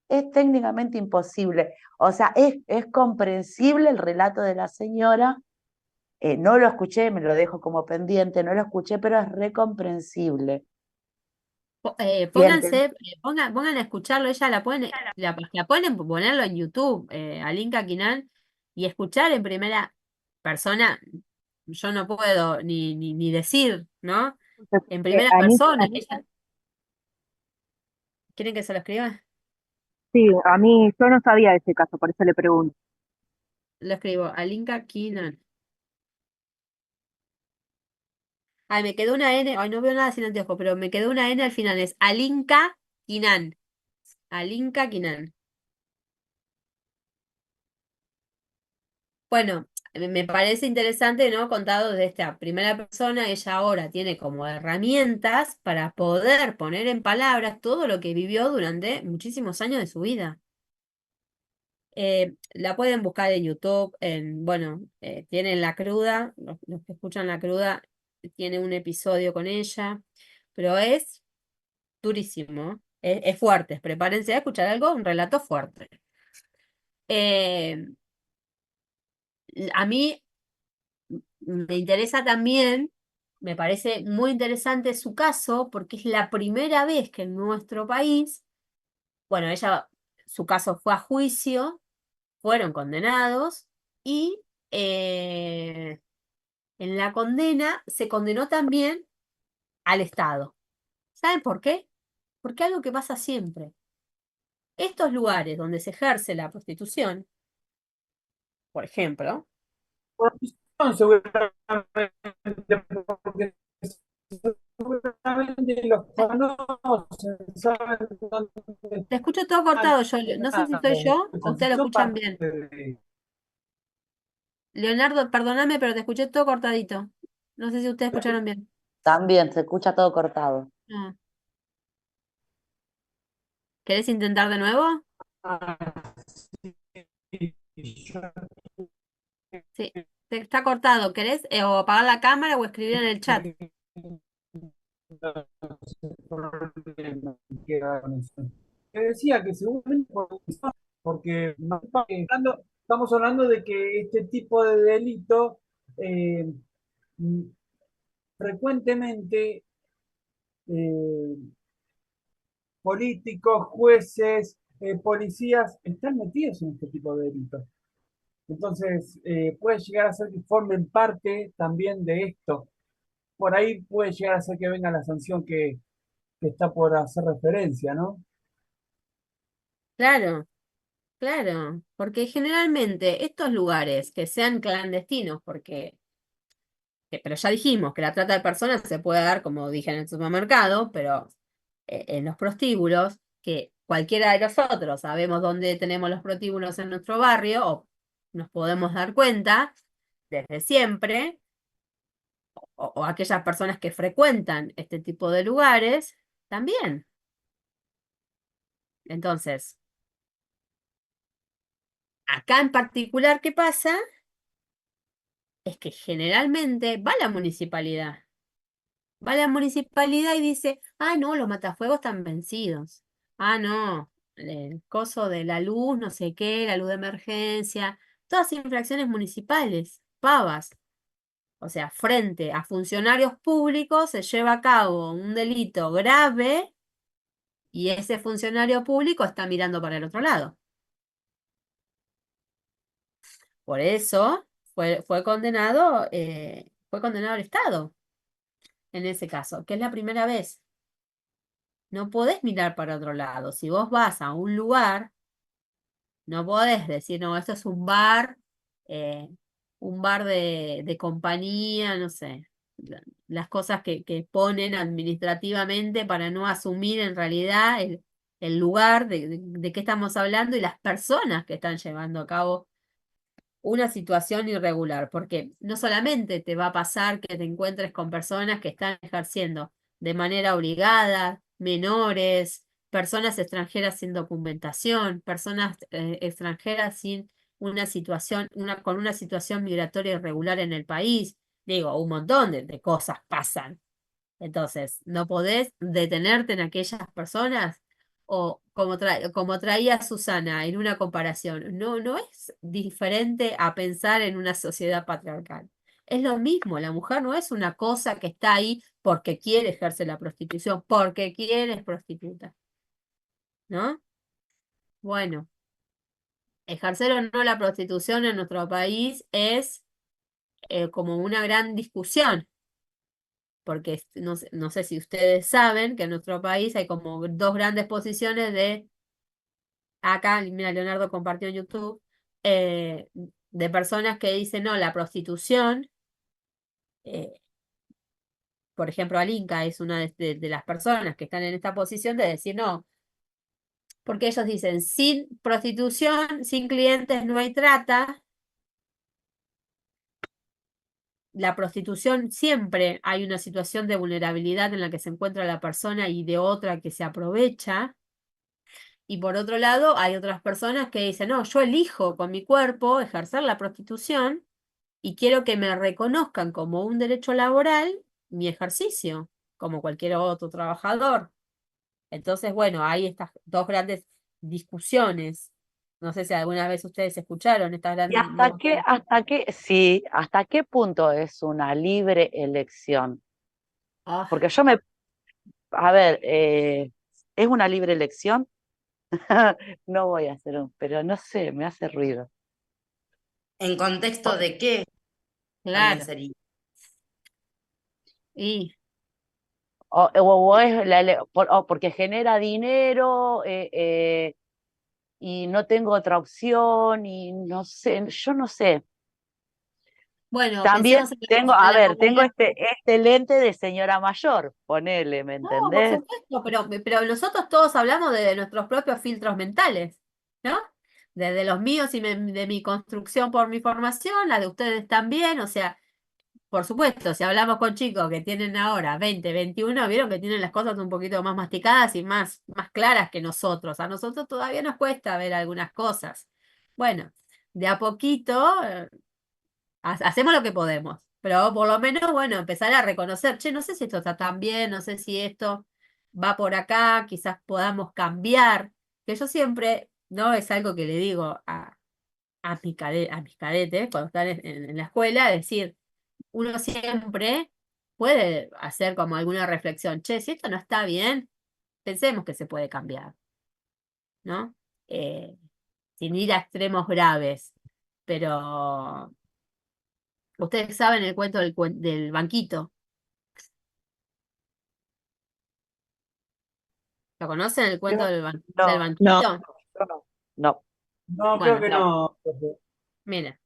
es técnicamente imposible. O sea, es comprensible el relato de la señora. No lo escuché, me lo dejo como pendiente, no lo escuché, pero es recomprensible. Pónganse, pongan a escucharlo, ella la pueden ponerlo en YouTube, Alinka Quinan, y escuchar en primera persona, yo no puedo ni decir, ¿no? En primera persona. ¿Quieren que se lo escriba? Sí, a mí yo no sabía de ese caso, por eso le pregunto. Lo escribo, Alinka Quinan. Ay, me quedó una N, ay, no veo nada sin anteojo, pero me quedó una N al final, es Alinka Quinan. Alinka Quinan. Bueno, me parece interesante, ¿no? Contado desde esta primera persona, ella ahora tiene como herramientas para poder poner en palabras todo lo que vivió durante muchísimos años de su vida. La pueden buscar en YouTube, bueno, tienen La Cruda, los que escuchan La Cruda, tiene un episodio con ella, pero es durísimo, es fuerte, prepárense a escuchar algo, un relato fuerte. A mí me interesa también, me parece muy interesante su caso, porque es la primera vez que en nuestro país, bueno, su caso fue a juicio, fueron condenados y en la condena se condenó también al Estado. ¿Saben por qué? Porque algo que pasa siempre. Estos lugares donde se ejerce la prostitución, por ejemplo, Corrupción, seguramente, porque seguramente los conocen, saben dónde te escucho todo están cortado, yo no sé si soy yo o ustedes lo son escuchan parte bien. de... Leonardo, perdóname, pero te escuché todo cortadito. No sé si ustedes escucharon bien. También se escucha todo cortado. Ah. ¿Querés intentar de nuevo? Sí, está cortado. ¿Querés o apagar la cámara o escribir en el chat? Te decía que seguramente porque estamos hablando de que este tipo de delito eh, frecuentemente eh, políticos, jueces, policías están metidos en este tipo de delitos. Entonces, puede llegar a ser que formen parte también de esto. Por ahí puede llegar a ser que venga la sanción que está por hacer referencia, ¿no? Claro, claro. Porque generalmente estos lugares que sean clandestinos, pero ya dijimos que la trata de personas se puede dar, como dije en el supermercado, pero en los prostíbulos, que cualquiera de nosotros sabemos dónde tenemos los prostíbulos en nuestro barrio, o nos podemos dar cuenta desde siempre, o aquellas personas que frecuentan este tipo de lugares, también. Entonces, acá en particular, ¿qué pasa? Es que generalmente va la municipalidad. Va la municipalidad y dice, ah, no, los matafuegos están vencidos. Ah, no, el coso de la luz, no sé qué, la luz de emergencia, todas infracciones municipales, pavas. O sea, frente a funcionarios públicos se lleva a cabo un delito grave y ese funcionario público está mirando para el otro lado. Por eso fue condenado el Estado en ese caso, que es la primera vez. No podés mirar para otro lado. Si vos vas a un lugar, no podés decir, no, esto es eh, un bar de compañía, no sé, las cosas que ponen administrativamente para no asumir en realidad el lugar de qué estamos hablando y las personas que están llevando a cabo una situación irregular, porque no solamente te va a pasar que te encuentres con personas que están ejerciendo de manera obligada, menores, personas extranjeras sin documentación, personas extranjeras sin una situación, con una situación migratoria irregular en el país. Digo, un montón de cosas pasan. Entonces, no podés detenerte en aquellas personas o como traía Susana en una comparación. No, no es diferente a pensar en una sociedad patriarcal. Es lo mismo, la mujer no es una cosa que está ahí porque quiere ejercer la prostitución, porque quiere es prostituta, ¿no? Bueno, ejercer o no la prostitución en nuestro país es como una gran discusión, porque no sé si ustedes saben que en nuestro país hay como dos grandes posiciones acá, mira, Leonardo compartió en YouTube, eh, de personas que dicen, no, la prostitución, eh, por ejemplo, Alinka es una de las personas que están en esta posición de decir, no, porque ellos dicen, sin prostitución, sin clientes no hay trata. La prostitución siempre hay una situación de vulnerabilidad en la que se encuentra la persona y de otra que se aprovecha. Y por otro lado, hay otras personas que dicen, no, yo elijo con mi cuerpo ejercer la prostitución y quiero que me reconozcan como un derecho laboral mi ejercicio, como cualquier otro trabajador. Entonces, bueno, hay estas dos grandes discusiones. No sé si alguna vez ustedes escucharon estas ¿Y grandes... sí, hasta qué punto es una libre elección? Ah, Porque a ver, ¿es una libre elección? No voy a hacer pero no sé, me hace ruido. ¿En contexto de qué también claro. sería? Y O es o porque genera dinero y no tengo otra opción y no sé, yo no sé. bueno, También pensemos en tengo, en a la ver, tengo moralidad. este lente de señora mayor, ponele, ¿me No, por entendés? supuesto, pero nosotros todos hablamos de nuestros propios filtros mentales, ¿no? Desde los míos y de mi construcción por mi formación, la de ustedes también, o sea, por supuesto, si hablamos con chicos que tienen ahora 20, 21, vieron que tienen las cosas un poquito más masticadas y más claras que nosotros. A nosotros todavía nos cuesta ver algunas cosas. Bueno, de a poquito, hacemos lo que podemos, pero por lo menos, bueno, empezar a reconocer, che, no sé si esto está tan bien, no sé si esto va por acá, quizás podamos cambiar, que yo siempre, ¿no? Es algo que le digo a mis cadetes cuando están en la escuela, decir, uno siempre puede hacer como alguna reflexión, che, si esto no está bien, pensemos que se puede cambiar, ¿no? Eh, Sin ir a extremos graves, pero ustedes saben el cuento del banquito. ¿Lo conocen el cuento Yo del no, No, banquito? yo no. No. No, creo Bueno, que no, profe. mira,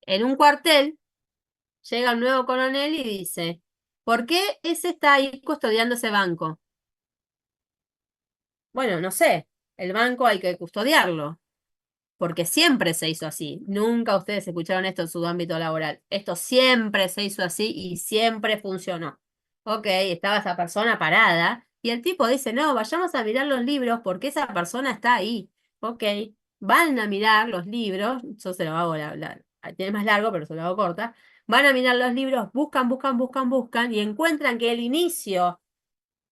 en un cuartel llega un nuevo coronel y dice, ¿por qué ese está ahí custodiando ese banco? Bueno, no sé, el banco hay que custodiarlo, porque siempre se hizo así. Nunca ustedes escucharon esto en su ámbito laboral. Esto siempre se hizo así y siempre funcionó. Ok, estaba esa persona parada y el tipo dice, no, vayamos a mirar los libros porque esa persona está ahí. Ok, van a mirar los libros, yo se lo hago, tiene más largo, pero se lo hago corta. Van a mirar los libros, buscan, buscan, buscan, buscan y encuentran que el inicio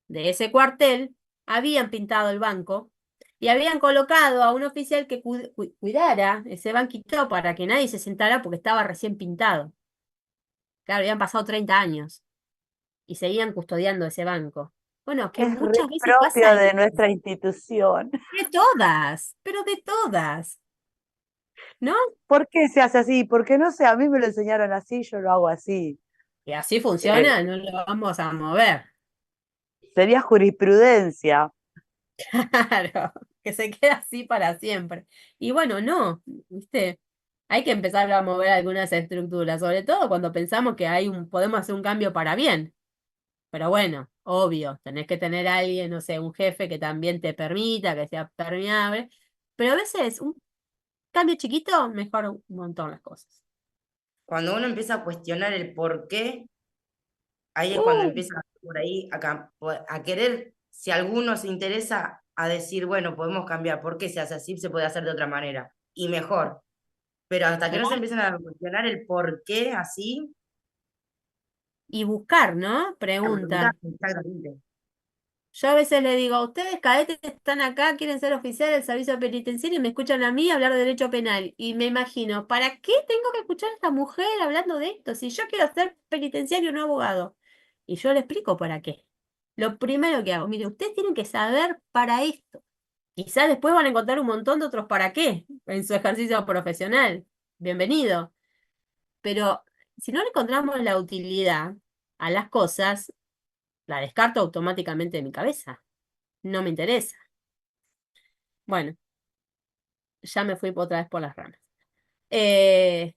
de ese cuartel habían pintado el banco y habían colocado a un oficial que cuidara ese banquito para que nadie se sentara porque estaba recién pintado. Claro, habían pasado 30 años y seguían custodiando ese banco. Bueno, que Es re muchas veces propio pasa de esto. nuestra institución. De todas, pero de todas, ¿no? ¿Por qué se hace así? Porque no sé, a mí me lo enseñaron así, yo lo hago así. Que así Eh, funciona, no lo vamos a mover. Sería jurisprudencia. Claro, que se queda así para siempre. Y bueno, no, ¿viste? Hay que empezar a mover algunas estructuras, sobre todo cuando pensamos que podemos hacer un cambio para bien. Pero bueno, obvio, tenés que tener a alguien, no sé, un jefe que también te permita, que sea permeable. Pero a veces un cambio chiquito mejora un montón las cosas. Cuando uno empieza a cuestionar el por qué, ahí es cuando Uh, empieza por ahí a querer, si alguno se interesa, a decir, bueno, podemos cambiar, ¿por qué se hace así? Se puede hacer de otra manera y mejor. Pero hasta que no se empiezan a cuestionar el por qué así, y buscar, ¿no? Preguntar, Preguntas. exactamente. Yo a veces le digo, ustedes cadetes están acá, quieren ser oficiales del servicio penitenciario y me escuchan a mí hablar de derecho penal. Y me imagino, ¿para qué tengo que escuchar a esta mujer hablando de esto? Si yo quiero ser penitenciario, no abogado. Y yo le explico para qué. Lo primero que hago, mire, ustedes tienen que saber para esto. Quizás después van a encontrar un montón de otros para qué en su ejercicio profesional. Bienvenido. Pero si no le encontramos la utilidad a las cosas, la descarto automáticamente de mi cabeza. No me interesa. Bueno, ya me fui otra vez por las ramas. Eh,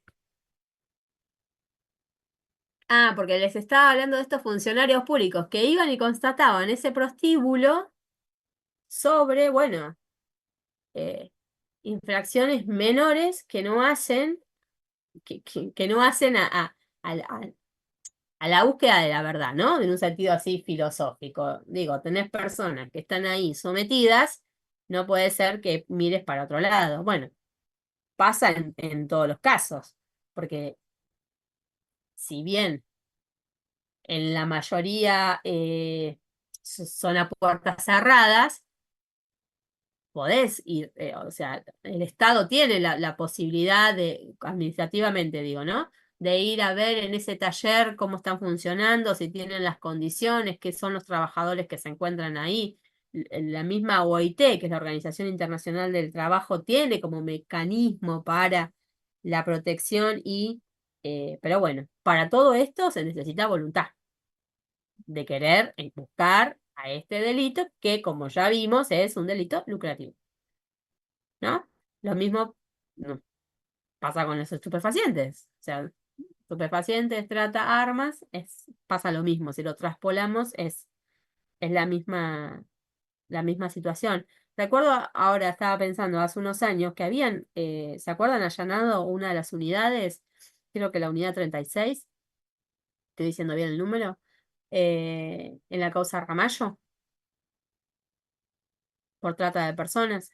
porque les estaba hablando de estos funcionarios públicos que iban y constataban ese prostíbulo sobre, bueno, eh, infracciones menores que no hacen, que no hacen a la búsqueda de la verdad, ¿no? En un sentido así filosófico. Digo, tenés personas que están ahí sometidas, no puede ser que mires para otro lado. Bueno, pasa en todos los casos, porque si bien en la mayoría son a puertas cerradas, podés ir, o sea, el Estado tiene la posibilidad de, administrativamente digo, ¿no? De ir a ver en ese taller cómo están funcionando, si tienen las condiciones, qué son los trabajadores que se encuentran ahí. La misma OIT, que es la Organización Internacional del Trabajo, tiene como mecanismo para la protección pero bueno, para todo esto se necesita voluntad de querer buscar a este delito que, como ya vimos, es un delito lucrativo, ¿no? Lo mismo no, pasa con los estupefacientes. O sea, estupefacientes, trata, armas, pasa lo mismo. Si lo traspolamos, es la misma situación. Recuerdo, ahora estaba pensando, hace unos años que habían, ¿se acuerdan? Allanado una de las unidades, creo que la unidad 36, estoy diciendo bien el número, en la causa Ramallo, por trata de personas.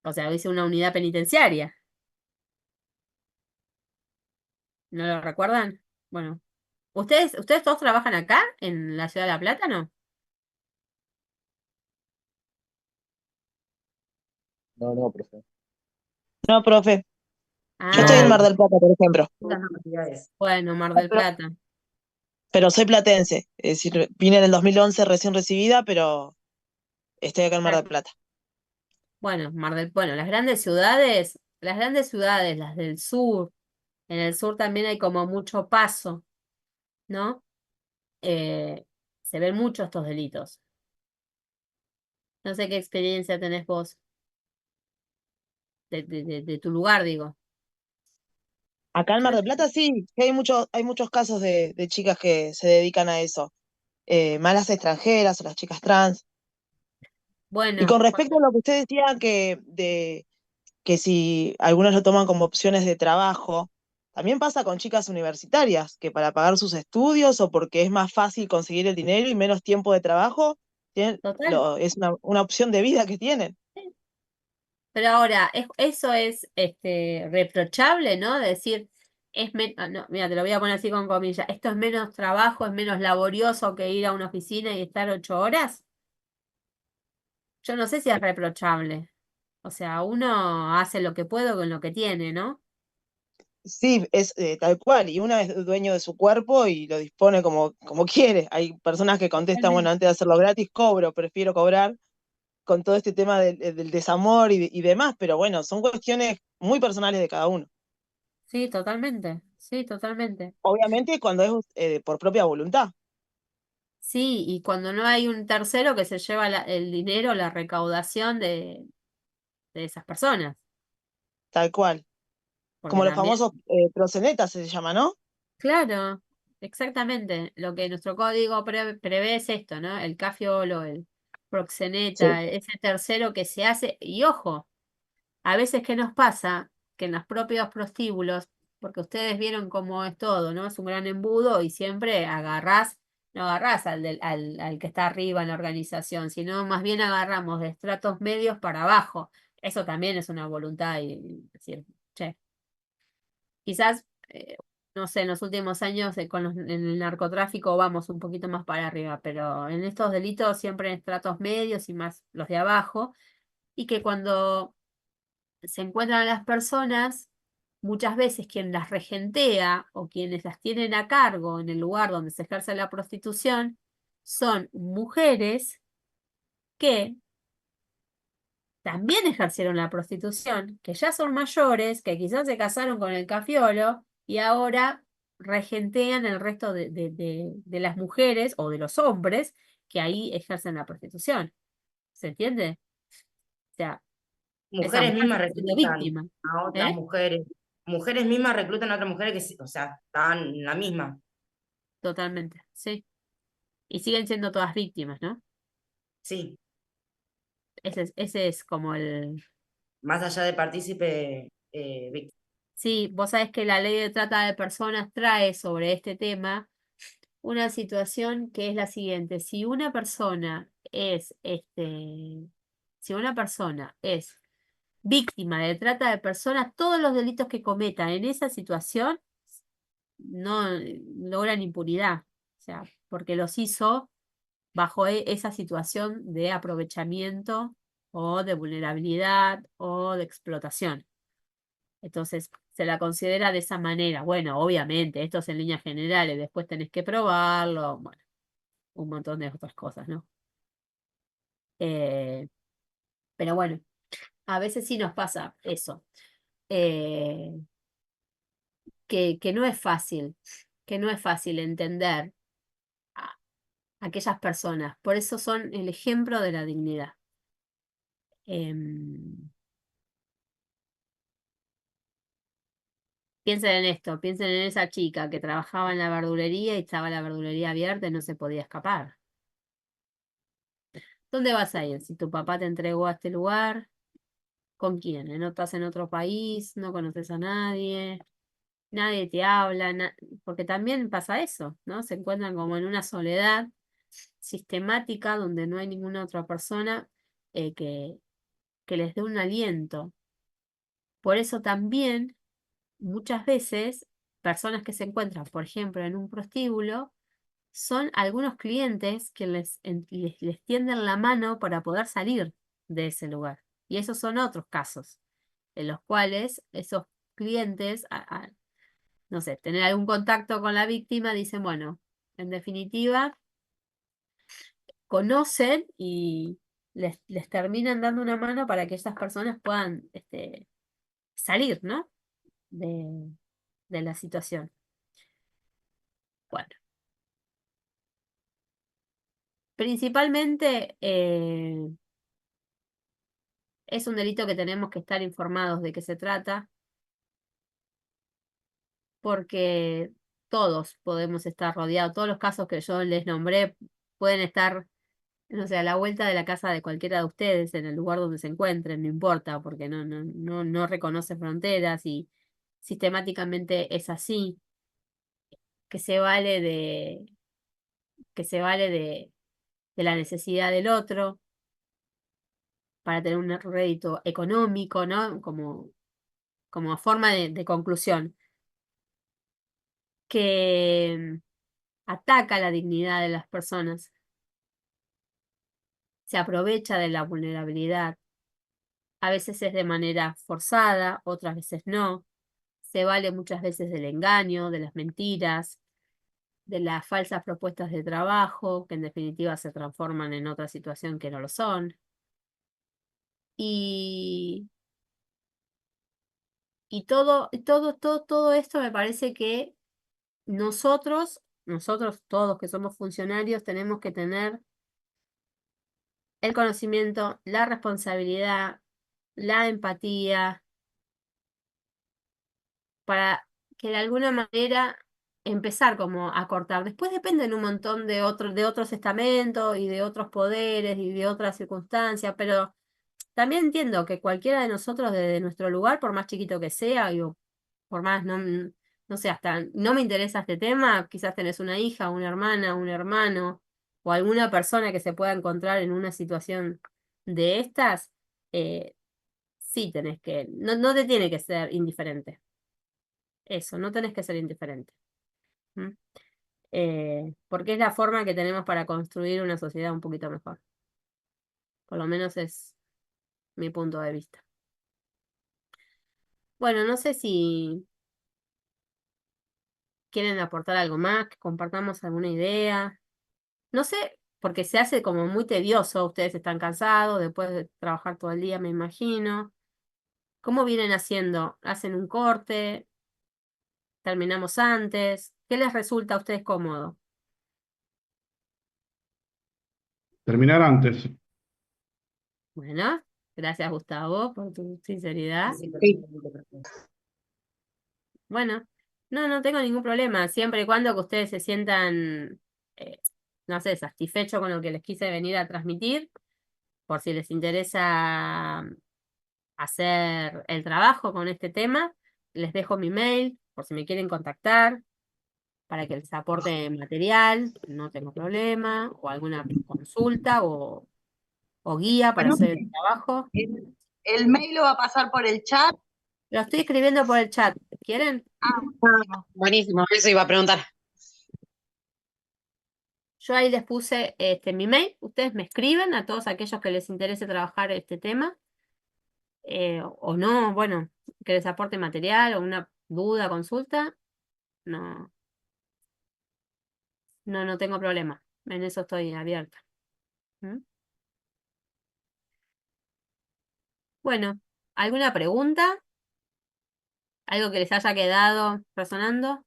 O sea, dice una unidad penitenciaria. ¿No lo recuerdan? Bueno, ¿ustedes todos trabajan acá, en la ciudad de La Plata, no? No, no, profe. No, profe, yo estoy en Ah, Mar No, del Plata, por ejemplo, Las actividades. bueno, Mar del Plata. pero soy platense, es decir, vine en el 2011 recién recibida, pero estoy acá en Mar del Plata. Bueno, bueno, las grandes ciudades, las del sur, en el sur también hay como mucho paso, ¿no? Eh, Se ven mucho estos delitos. No sé qué experiencia tenés vos de tu lugar, digo. Acá en Mar del Plata sí, que hay muchos casos de chicas que se dedican a eso, malas extranjeras o las chicas trans. Y Bueno, con respecto a lo que usted decía que si algunos lo toman como opciones de trabajo, también pasa con chicas universitarias, que para pagar sus estudios o porque es más fácil conseguir el dinero y menos tiempo de trabajo, total. es una opción de vida que tienen. Pero ahora, eso es reprochable, ¿no? Decir, no, mira, te lo voy a poner así con comillas, esto es menos trabajo, es menos laborioso que ir a una oficina y estar 8 horas. Yo no sé si es reprochable. O sea, uno hace lo que puede con lo que tiene, ¿no? Sí, es tal cual, y uno es dueño de su cuerpo y lo dispone como quiere. Hay personas que contestan, bueno, Totalmente. antes de hacerlo gratis, cobro, prefiero cobrar con todo este tema del desamor y demás, pero bueno, son cuestiones muy personales de cada uno. Sí, totalmente. Sí, totalmente. Obviamente cuando es por propia voluntad, Sí, y cuando no hay un tercero que se lleva el dinero, la recaudación de esas personas. tal cual. Porque Como los también, famosos proxenetas se llama, ¿no? claro, exactamente. Lo que nuestro código prevé es esto, ¿no? El cafiolo, el Sí. proxeneta, ese tercero que se hace. Y ojo, a veces, ¿qué nos pasa? Que en los propios prostíbulos, porque ustedes vieron cómo es todo, ¿no? Es un gran embudo y siempre no agarrás al que está arriba en la organización, sino más bien agarramos de estratos medios para abajo. Eso también es una voluntad y decir, che, quizás. no sé, en los últimos años en el narcotráfico vamos un poquito más para arriba, pero en estos delitos siempre en estratos medios y más los de abajo, y que cuando se encuentran a las personas, muchas veces quien las regentea o quienes las tienen a cargo en el lugar donde se ejerce la prostitución son mujeres que también ejercieron la prostitución, que ya son mayores, que quizás se casaron con el cafiolo y ahora regentean el resto de las mujeres o de los hombres que ahí ejercen la prostitución. ¿Se entiende? O sea, esa Mujeres mujer mismas sigue siendo reclutan víctima. a otras ¿Eh? mujeres. Mujeres mismas reclutan a otras mujeres que, o sea, están en la misma. Totalmente, sí. Y siguen siendo todas víctimas, ¿no? Sí, Ese es como el... más allá de partícipe, víctima. Sí, vos sabés que la ley de trata de personas trae sobre este tema una situación que es la siguiente. Si una persona es víctima de trata de personas, todos los delitos que cometa en esa situación no logran impunidad. O sea, porque los hizo bajo esa situación de aprovechamiento o de vulnerabilidad o de explotación. Entonces, se la considera de esa manera. Bueno, obviamente, esto es en líneas generales, después tenés que probarlo, bueno, un montón de otras cosas, ¿no? Eh, pero bueno, a veces sí nos pasa eso, eh, que no es fácil, que no es fácil entender a aquellas personas. Por eso son el ejemplo de la dignidad. Em, Piensen en esto, piensen en esa chica que trabajaba en la verdulería y estaba la verdulería abierta y no se podía escapar. ¿Dónde vas a ir? Si tu papá te entregó a este lugar, ¿con quién? ¿No estás en otro país? ¿No conoces a nadie? Nadie te habla, porque también pasa eso, ¿no? Se encuentran como en una soledad sistemática donde no hay ninguna otra persona eh, que, que les dé un aliento. Por eso también muchas veces personas que se encuentran, por ejemplo, en un prostíbulo, son algunos clientes que les tienden la mano para poder salir de ese lugar. Y esos son otros casos, en los cuales esos clientes, no sé, tener algún contacto con la víctima, dicen, bueno, en definitiva, conocen y les terminan dando una mano para que esas personas puedan salir, ¿no? De, de la situación. Bueno, principalmente es un delito que tenemos que estar informados de qué se trata, porque todos podemos estar rodeados, todos los casos que yo les nombré pueden estar, no sé, a la vuelta de la casa de cualquiera de ustedes, en el lugar donde se encuentren, no importa, porque no reconoce fronteras y sistemáticamente es así, que se vale de, que se vale de la necesidad del otro para tener un rédito económico, ¿no? Como forma de conclusión, que ataca la dignidad de las personas, se aprovecha de la vulnerabilidad, a veces es de manera forzada, otras veces no, se vale muchas veces del engaño, de las mentiras, de las falsas propuestas de trabajo, que en definitiva se transforman en otra situación que no lo son. Y, y todo esto me parece que nosotros todos que somos funcionarios, tenemos que tener el conocimiento, la responsabilidad, la empatía, para que de alguna manera empezar como a cortar. Después dependen un montón de otros estamentos y de otros poderes y de otras circunstancias, pero también entiendo que cualquiera de nosotros desde nuestro lugar, por más chiquito que sea, digo, por más no sé, hasta no me interesa este tema, quizás tenés una hija, una hermana, un hermano o alguna persona que se pueda encontrar en una situación de estas, sí tenés que, no te tiene que ser indiferente. Eso, no tenés que ser indiferente. ¿Mm? Porque es la forma que tenemos para construir una sociedad un poquito mejor. Por lo menos es mi punto de vista. Bueno, no sé si quieren aportar algo más, que compartamos alguna idea. No sé, porque se hace como muy tedioso. Ustedes están cansados después de trabajar todo el día, me imagino. ¿Cómo vienen haciendo? ¿Hacen un corte? ¿Terminamos antes? ¿Qué les resulta a ustedes cómodo? Terminar antes. Bueno, gracias Gustavo por tu sinceridad. Sí, Sí. perfectamente. Bueno, no tengo ningún problema, siempre y cuando que ustedes se sientan, eh, no sé, satisfechos con lo que les quise venir a transmitir, por si les interesa hacer el trabajo con este tema, les dejo mi mail, por si me quieren contactar, para que les aporte material, no tengo problema, o alguna consulta o guía para Bueno, hacer el trabajo. el mail lo va a pasar por el chat. Lo estoy escribiendo por el chat, ¿quieren? Buenísimo. Buenísimo, eso iba a preguntar. Yo ahí les puse mi mail, ustedes me escriben a todos aquellos que les interese trabajar este tema, o no, bueno, que les aporte material o una duda, consulta, no, no tengo problema, en eso estoy abierta. ¿Mm? Bueno, ¿alguna pregunta? ¿Algo que les haya quedado resonando?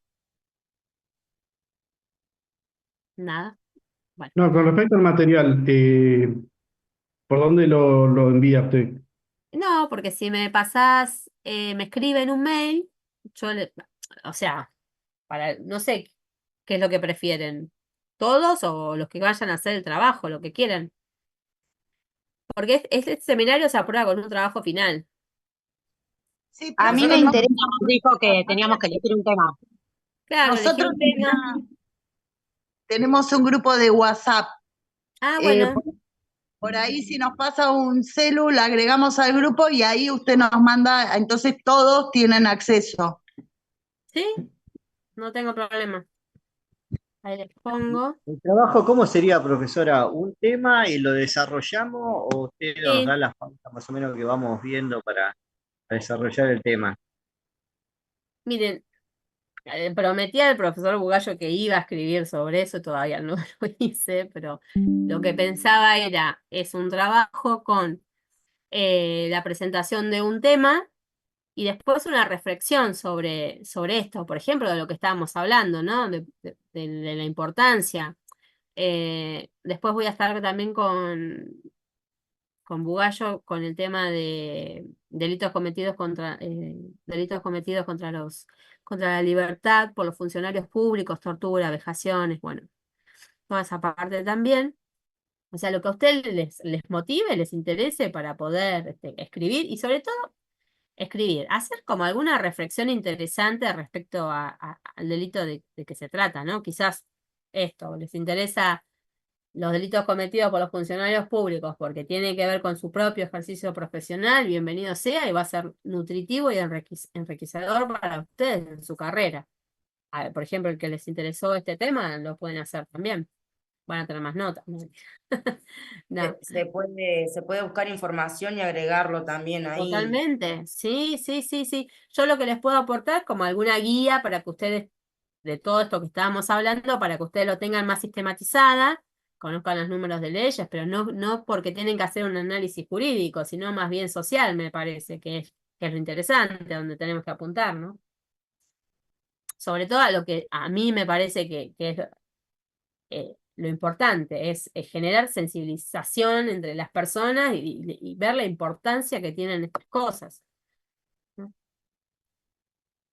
Nada. Bueno, No, con respecto al material, ¿por dónde lo envía usted? no, porque si me pasás, me escriben un mail, yo o sea, no sé qué es lo que prefieren, todos o los que vayan a hacer el trabajo, lo que quieran. Porque este seminario se aprueba con un trabajo final. Sí, A mí me nosotros no, interesa, nos dijo que teníamos que elegir un tema. Claro, elegir nosotros un tema. tenemos un grupo de WhatsApp. Ah, Eh, bueno, por ahí si nos pasa un celu, la agregamos al grupo y ahí usted nos manda, entonces todos tienen acceso. sí, no tengo problema. Ahí les pongo. ¿El trabajo cómo sería, profesora? ¿Un tema y lo desarrollamos o usted nos da Sí, las pautas más o menos que vamos viendo para desarrollar el tema? miren, prometí al profesor Bugallo que iba a escribir sobre eso, todavía no lo hice, pero lo que pensaba es un trabajo con la presentación de un tema y después una reflexión sobre esto, por ejemplo, de lo que estábamos hablando, ¿no? De la importancia. Después voy a estar también con Bugallo con el tema de delitos cometidos contra la libertad por los funcionarios públicos, tortura, vejaciones, bueno, toda esa parte también. O sea, lo que a ustedes les motive, les interese para poder escribir y sobre todo escribir, hacer como alguna reflexión interesante respecto al delito de que se trata, ¿no? Quizás esto, les interesa los delitos cometidos por los funcionarios públicos porque tiene que ver con su propio ejercicio profesional, bienvenido sea y va a ser nutritivo y enriquecedor para ustedes en su carrera. Por ejemplo, el que les interesó este tema, lo pueden hacer también. Van a tener más notas. No. Se puede buscar información y agregarlo también ahí. Totalmente, sí, sí, sí, sí. Yo lo que les puedo aportar como alguna guía para que ustedes, de todo esto que estábamos hablando, para que ustedes lo tengan más sistematizada, conozcan los números de leyes, pero no porque tienen que hacer un análisis jurídico, sino más bien social, me parece, que es lo interesante, donde tenemos que apuntar, ¿no? Sobre todo a lo que a mí me parece que es lo importante, es generar sensibilización entre las personas y ver la importancia que tienen estas cosas. ¿No?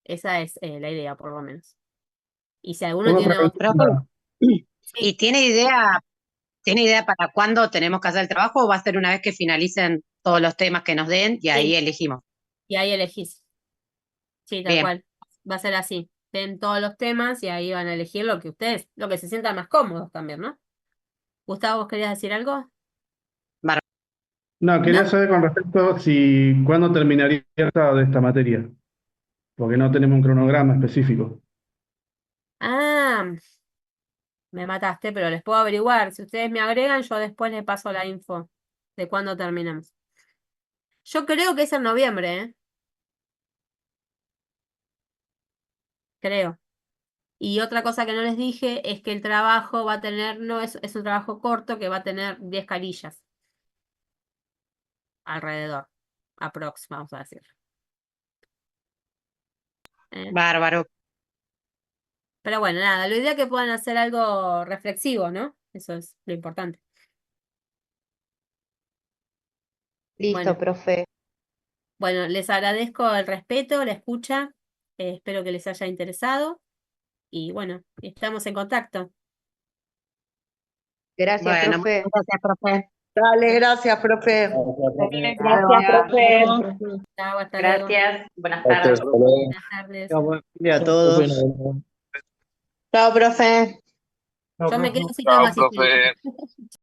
Esa es la idea, por lo menos. Y si alguno Una tiene Profe, pregunta. sí, ¿y tiene idea para cuándo tenemos que hacer el trabajo o va a ser una vez que finalicen todos los temas que nos den y ahí sí, elegimos? y ahí elegís. Sí, tal Bien. cual. Va a ser así. Ven todos los temas y ahí van a elegir lo que ustedes, lo que se sientan más cómodos también, ¿no? Gustavo, ¿vos querías decir algo? No, ¿No? quería saber con respecto si cuándo terminaría de esta materia. porque no tenemos un cronograma específico. Ah, me mataste, pero les puedo averiguar. Si ustedes me agregan, yo después les paso la info de cuándo terminamos. Yo creo que es en noviembre, ¿eh? Creo. Y otra cosa que no les dije es que el trabajo va a tener, no es un trabajo corto que va a tener 10 carillas alrededor. Aprox, vamos a decir. Bárbaro. Pero bueno, nada, la idea es que puedan hacer algo reflexivo, ¿no? Eso es lo importante. Listo, Bueno, profe. bueno, les agradezco el respeto, la escucha. Espero que les haya interesado. Y bueno, estamos en contacto. Gracias, Bueno, profe. gracias, profe. Dale, gracias, profe. Gracias, profe. Chao, hasta luego. Gracias. Buenas Gracias, tardes. hasta luego. Buenas tardes. Chao, buen día a todos. Chao, profe. Yo me quedo si Chao, tengo asistencia. profe.